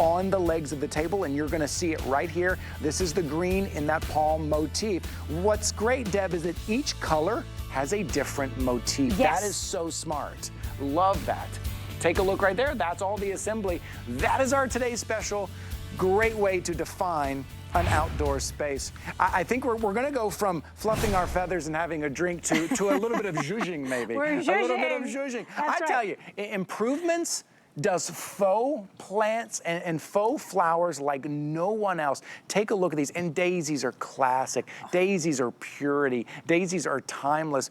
on the legs of the table, and you're gonna see it right here. This is the green in that palm motif. What's great, Deb, is that each color has a different motif. That is so smart. Love that. Take a look right there. That's all the assembly. That is our today's special. Great way to define an outdoor space. I think we're going to go from fluffing our feathers and having a drink to a little bit of zhuzhing, maybe. We're a little bit of zhuzhing. I tell you, improvements does faux plants and faux flowers like no one else. Take a look at these, and daisies are classic. Daisies are purity. Daisies are timeless.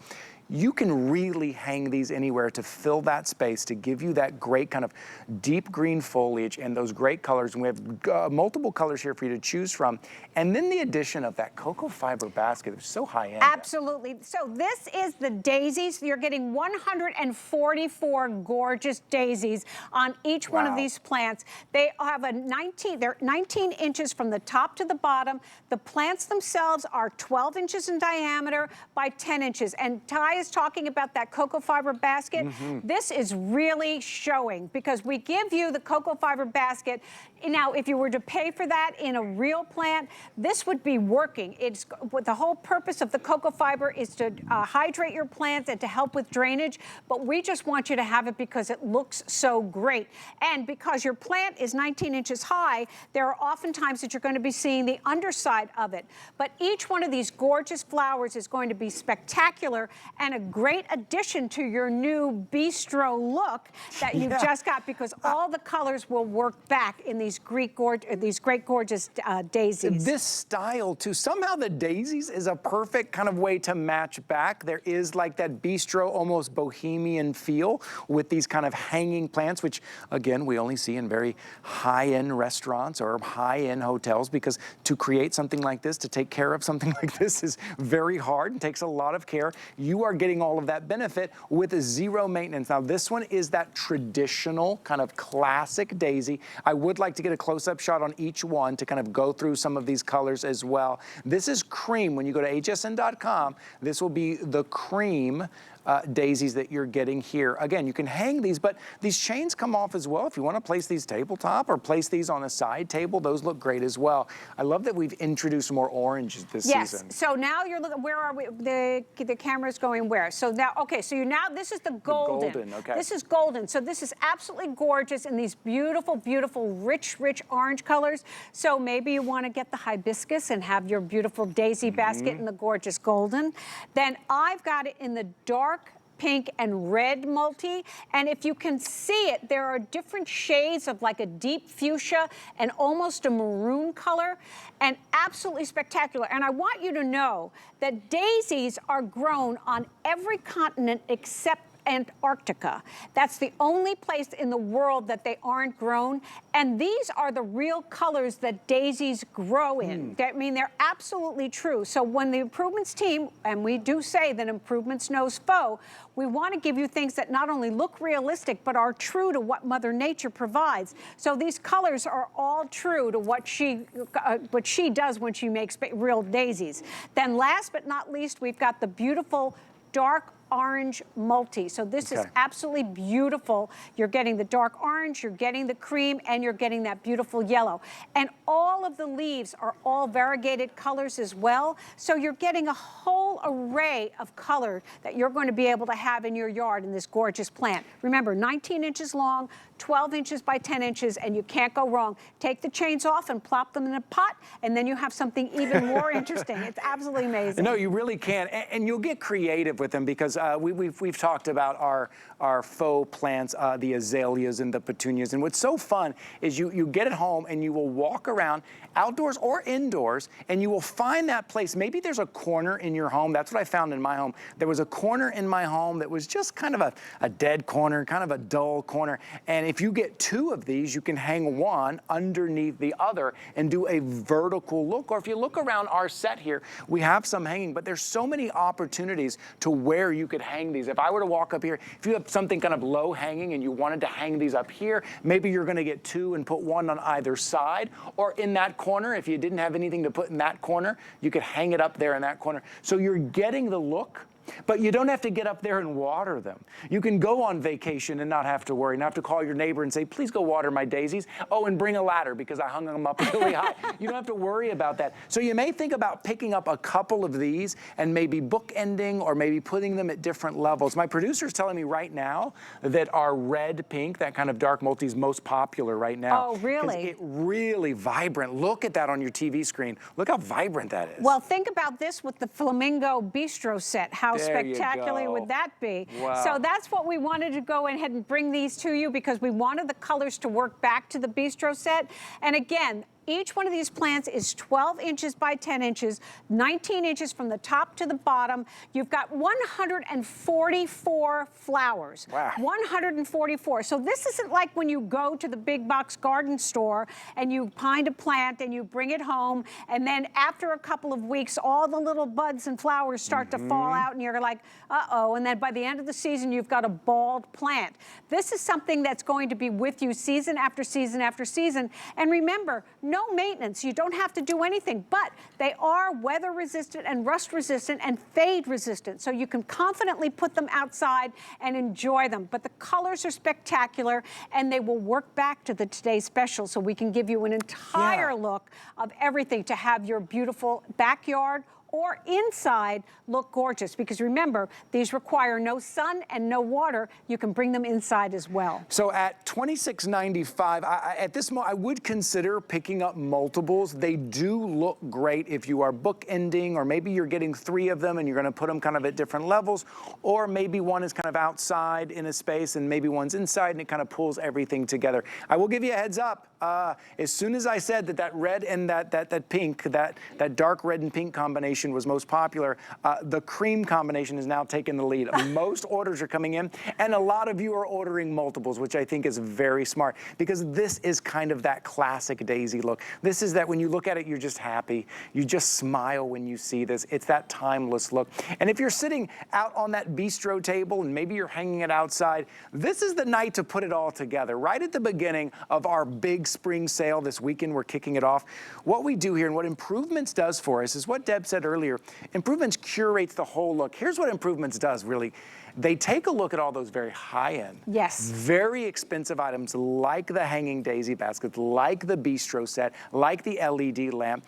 You can really hang these anywhere to fill that space, to give you that great kind of deep green foliage and those great colors. And we have multiple colors here for you to choose from. And then the addition of that cocoa fiber basket, it's so high end. Absolutely. So this is the daisies. You're getting 144 gorgeous daisies on each one of these plants. They have they're 19 inches from the top to the bottom. The plants themselves are 12 inches in diameter by 10 inches. And Ty is talking about that cocoa fiber basket. This is really showing, because we give you the cocoa fiber basket. Now, if you were to pay for that in a real plant, this would be working. It's the whole purpose of the cocoa fiber is to hydrate your plants and to help with drainage, but we just want you to have it because it looks so great. And because your plant is 19 inches high, there are often times that you're going to be seeing the underside of it. But each one of these gorgeous flowers is going to be spectacular, and a great addition to your new bistro look that you've just got, because all the colors will work back in these great gorgeous daisies. This style too, somehow the daisies is a perfect kind of way to match back. There is like that bistro, almost bohemian feel with these kind of hanging plants, which again, we only see in very high-end restaurants or high-end hotels, because to create something like this, to take care of something like this is very hard and takes a lot of care. You are getting all of that benefit with zero maintenance. Now this one is that traditional kind of classic daisy. I would like to get a close-up shot on each one to kind of go through some of these colors as well. This is cream. When you go to hsn.com, this will be the cream daisies that you're getting here. Again, you can hang these, but these chains come off as well. If you want to place these tabletop or place these on a side table, those look great as well. I love that we've introduced more oranges this season. Yes, so now you're looking, where are we? The camera's going where? So now, okay, so this is the golden. The golden, okay. This is golden, so this is absolutely gorgeous in these beautiful, beautiful, rich orange colors. So maybe you want to get the hibiscus and have your beautiful daisy basket in the gorgeous golden. Then I've got it in the dark pink and red multi, and if you can see it, there are different shades of like a deep fuchsia and almost a maroon color, and absolutely spectacular. And I want you to know that daisies are grown on every continent except Antarctica. That's the only place in the world that they aren't grown. And these are the real colors that daisies grow in. I mean, they're absolutely true. So when the improvements team, and we do say that improvements knows foe, we want to give you things that not only look realistic, but are true to what Mother Nature provides. So these colors are all true to what she does when she makes real daisies. Then last but not least, we've got the beautiful dark orange multi. So this is absolutely beautiful. You're getting the dark orange, you're getting the cream, and you're getting that beautiful yellow. And all of the leaves are all variegated colors as well. So you're getting a whole array of color that you're going to be able to have in your yard in this gorgeous plant. Remember, 19 inches long, 12 inches by 10 inches, and you can't go wrong. Take the chains off and plop them in a pot, and then you have something even more interesting. It's absolutely amazing. No, you really can, and you'll get creative with them, because we've talked about our faux plants, the azaleas and the petunias, and what's so fun is you get it home and you will walk around outdoors or indoors, and you will find that place. Maybe there's a corner in your home. That's what I found in my home. There was a corner in my home that was just kind of a dead corner, kind of a dull corner. And if you get two of these, you can hang one underneath the other and do a vertical look. Or if you look around our set here, we have some hanging, but there's so many opportunities to where you could hang these. If I were to walk up here, if you have something kind of low hanging and you wanted to hang these up here, maybe you're gonna get two and put one on either side, or in that corner. If you didn't have anything to put in that corner, you could hang it up there in that corner. So you're getting the look, but you don't have to get up there and water them. You can go on vacation and not have to worry, not have to call your neighbor and say, please go water my daisies. Oh, and bring a ladder because I hung them up really high. You don't have to worry about that. So you may think about picking up a couple of these and maybe bookending or maybe putting them at different levels. My producer's telling me right now that our red pink, that kind of dark multi, is most popular right now. Oh, really? It's really vibrant. Look at that on your TV screen. Look how vibrant that is. Well, think about this with the Flamingo Bistro set. How spectacular would that be? Wow. So that's what we wanted to go ahead and bring these to you, because we wanted the colors to work back to the Bistro set. And again, each one of these plants is 12 inches by 10 inches, 19 inches from the top to the bottom. You've got 144 flowers. Wow. 144. So this isn't like when you go to the big box garden store and you find a plant and you bring it home, and then after a couple of weeks, all the little buds and flowers start to fall out, and you're like, uh-oh, and then by the end of the season, you've got a bald plant. This is something that's going to be with you season after season after season. And remember, no maintenance. You don't have to do anything, but they are weather resistant and rust resistant and fade resistant. So you can confidently put them outside and enjoy them. But the colors are spectacular, and they will work back to the Today Special, so we can give you an entire look of everything to have your beautiful backyard or inside look gorgeous, because remember, these require no sun and no water. You can bring them inside as well. So at $26.95, at this moment, I would consider picking up multiples. They do look great if you are bookending, or maybe you're getting 3 of them and you're going to put them kind of at different levels, or maybe one is kind of outside in a space and maybe one's inside, and it kind of pulls everything together. I will give you a heads up. As soon as I said that red and that pink, that dark red and pink combination was most popular, the cream combination has now taken the lead. Most orders are coming in, and a lot of you are ordering multiples, which I think is very smart, because this is kind of that classic daisy look. This is that when you look at it, you're just happy. You just smile when you see this. It's that timeless look. And if you're sitting out on that bistro table and maybe you're hanging it outside, this is the night to put it all together. Right at the beginning of our big spring sale this weekend, we're kicking it off. What we do here and what Improvements does for us is what Deb said earlier. Improvements curates the whole look. Here's what Improvements does, really. They take a look at all those very high-end, yes, very expensive items like the hanging daisy baskets, like the bistro set, like the LED lamp.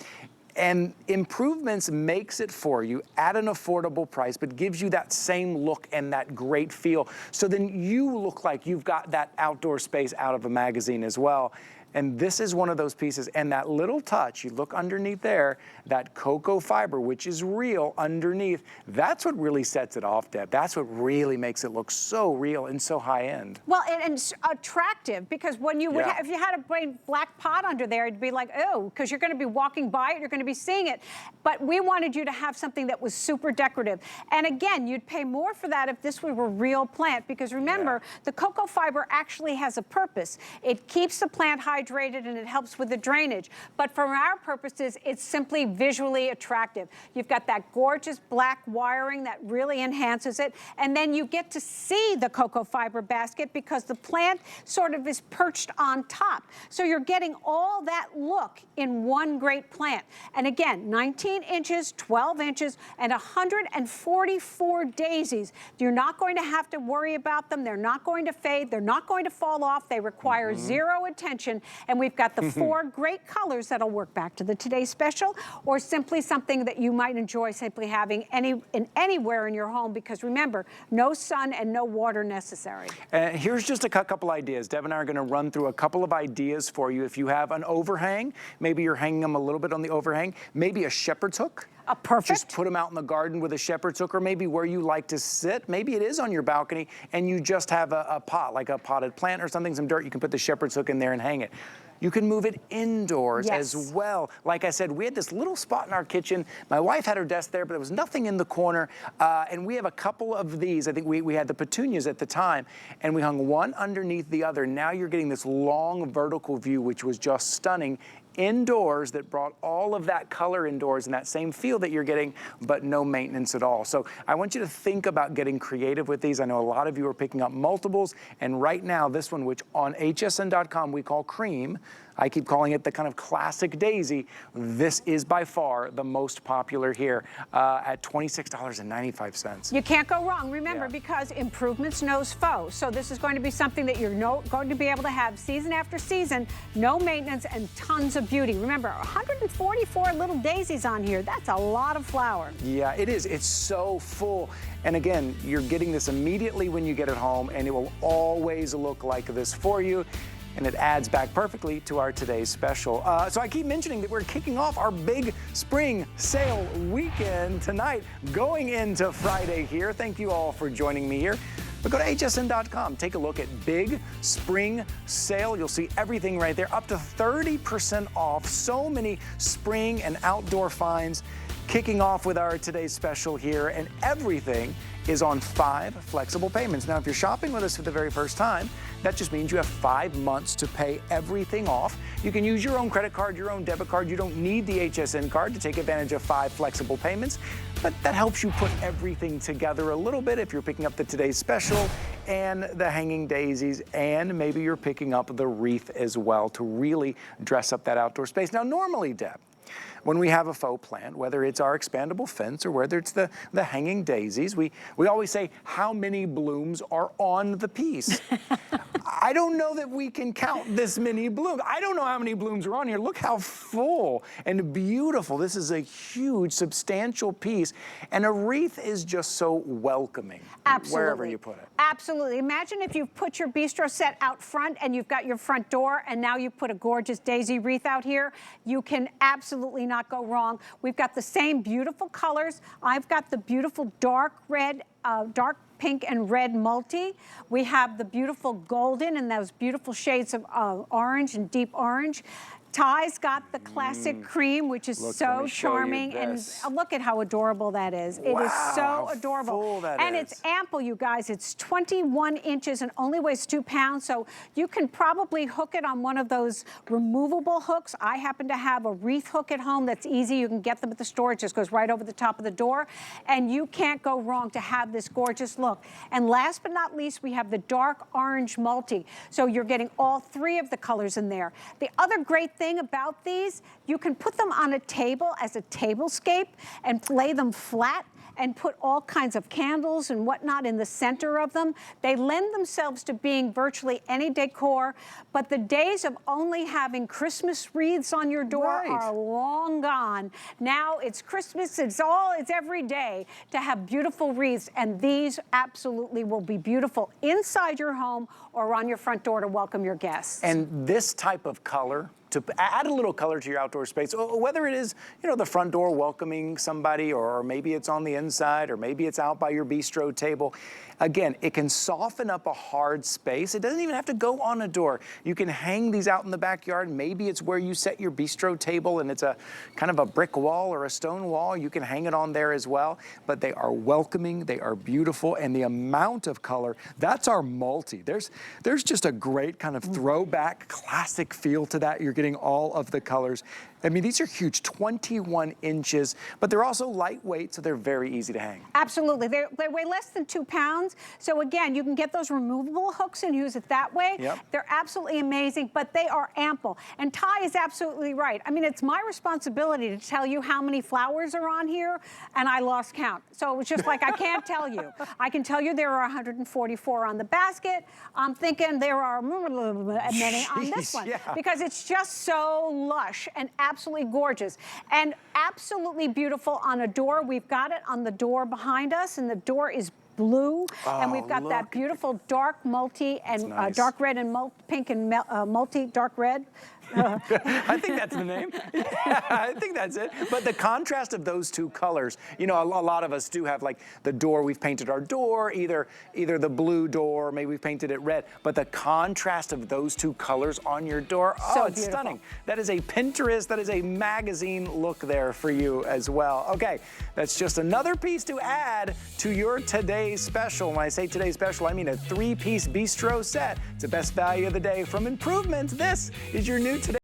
And Improvements makes it for you at an affordable price, but gives you that same look and that great feel. So then you look like you've got that outdoor space out of a magazine as well. And this is one of those pieces. And that little touch, you look underneath there, that cocoa fiber, which is real underneath, that's what really sets it off, Deb. That's what really makes it look so real and so high end. Well, and attractive, because when you would if you had a black pot under there, it'd be like, oh, because you're going to be walking by it, you're going to be seeing it. But we wanted you to have something that was super decorative. And again, you'd pay more for that if this were a real plant, because remember, the cocoa fiber actually has a purpose. It keeps the plant hydrated and it helps with the drainage. But for our purposes, it's simply visually attractive. You've got that gorgeous black wiring that really enhances it. And then you get to see the cocoa fiber basket because the plant sort of is perched on top. So you're getting all that look in one great plant. And again, 19 inches, 12 inches, and 144 daisies. You're not going to have to worry about them. They're not going to fade. They're not going to fall off. They require zero attention. And we've got the 4 great colors that'll work back to the Today's Special, or simply something that you might enjoy simply having anywhere in your home, because remember, no sun and no water necessary. Here's just a couple ideas. Deb and I are going to run through a couple of ideas for you. If you have an overhang, maybe you're hanging them a little bit on the overhang, maybe a shepherd's hook. Perfect. Just put them out in the garden with a shepherd's hook, or maybe where you like to sit. Maybe it is on your balcony and you just have a pot, like a potted plant or something, some dirt. You can put the shepherd's hook in there and hang it. You can move it indoors as well. Like I said, we had this little spot in our kitchen. My wife had her desk there, but there was nothing in the corner. And we have a couple of these. I think we had the petunias at the time, and we hung one underneath the other. Now you're getting this long vertical view, which was just stunning, indoors, that brought all of that color indoors and that same feel that you're getting, but no maintenance at all. So I want you to think about getting creative with these. I know a lot of you are picking up multiples, and right now this one, which on hsn.com we call cream, I keep calling it the kind of classic daisy. This is by far the most popular here at $26.95. You can't go wrong, remember, because Improvements knows faux. So this is going to be something that you're going to be able to have season after season, no maintenance, and tons of beauty. Remember, 144 little daisies on here. That's a lot of flower. Yeah, it is. It's so full. And again, you're getting this immediately when you get it home, and it will always look like this for you. And it adds back perfectly to our Today's Special. So I keep mentioning that we're kicking off our big spring sale weekend tonight, going into Friday here. Thank you all for joining me here. But go to hsn.com, take a look at Big Spring Sale. You'll see everything right there, up to 30% off. So many spring and outdoor finds, kicking off with our Today's Special here, and everything is on 5 flexible payments. Now, if you're shopping with us for the very first time, that just means you have 5 months to pay everything off. You can use your own credit card, your own debit card. You don't need the HSN card to take advantage of 5 flexible payments, but that helps you put everything together a little bit if you're picking up the Today's Special and the hanging daisies, and maybe you're picking up the wreath as well to really dress up that outdoor space. Now, normally, Deb, when we have a faux plant, whether it's our expandable fence or whether it's the hanging daisies, we always say, how many blooms are on the piece? I don't know that we can count this many blooms. I don't know how many blooms are on here. Look how full and beautiful. This is a huge, substantial piece. And a wreath is just so welcoming. Absolutely. Wherever you put it. Absolutely. Imagine if you've put your bistro set out front and you've got your front door and now you put a gorgeous daisy wreath out here. You can absolutely not go wrong. We've got the same beautiful colors. I've got the beautiful dark red, dark pink and red multi. We have the beautiful golden and those beautiful shades of orange and deep orange. Ty's got the classic cream, which is so charming, and look at how adorable that is. It is so adorable. And it's ample, you guys. It's 21 inches and only weighs 2 pounds, so you can probably hook it on one of those removable hooks. I happen to have a wreath hook at home that's easy. You can get them at the store. It just goes right over the top of the door, and you can't go wrong to have this gorgeous look. And last but not least, we have the dark orange multi, so you're getting all 3 of the colors in there. The other great thing about these, you can put them on a table as a tablescape and lay them flat and put all kinds of candles and whatnot in the center of them. They lend themselves to being virtually any decor, but the days of only having Christmas wreaths on your door are long gone. Now it's Christmas, it's every day to have beautiful wreaths, and these absolutely will be beautiful inside your home or on your front door to welcome your guests. And this type of color, to add a little color to your outdoor space, whether it is, you know, the front door welcoming somebody, or maybe it's on the inside, or maybe it's out by your bistro table. Again, it can soften up a hard space. It doesn't even have to go on a door. You can hang these out in the backyard. Maybe it's where you set your bistro table and it's a kind of a brick wall or a stone wall. You can hang it on there as well. But they are welcoming, they are beautiful, and the amount of color, that's our multi. There's just a great kind of throwback, classic feel to that. You're getting all of the colors. I mean, these are huge, 21 inches, but they're also lightweight, so they're very easy to hang. Absolutely. They weigh less than 2 pounds. So again, you can get those removable hooks and use it that way. They're absolutely amazing, but they are ample. And Ty is absolutely right. I mean, it's my responsibility to tell you how many flowers are on here, and I lost count. So it was just like, I can't tell you. I can tell you there are 144 on the basket. I'm thinking there are many on this one, because it's just so lush and absolutely gorgeous and absolutely beautiful on a door. We've got it on the door behind us, and the door is blue, and we've got that beautiful dark multi and dark red and pink and multi dark red. I think that's the name. Yeah, I think that's it. But the contrast of those 2 colors, you know, a lot of us do have, like, the door, we've painted our door, either the blue door, maybe we've painted it red, but the contrast of those 2 colors on your door, it's stunning. That is a Pinterest, that is a magazine look there for you as well. Okay, that's just another piece to add to your today's special. When I say today's special, I mean a 3-piece bistro set. It's the best value of the day from Improvement. This is your new Today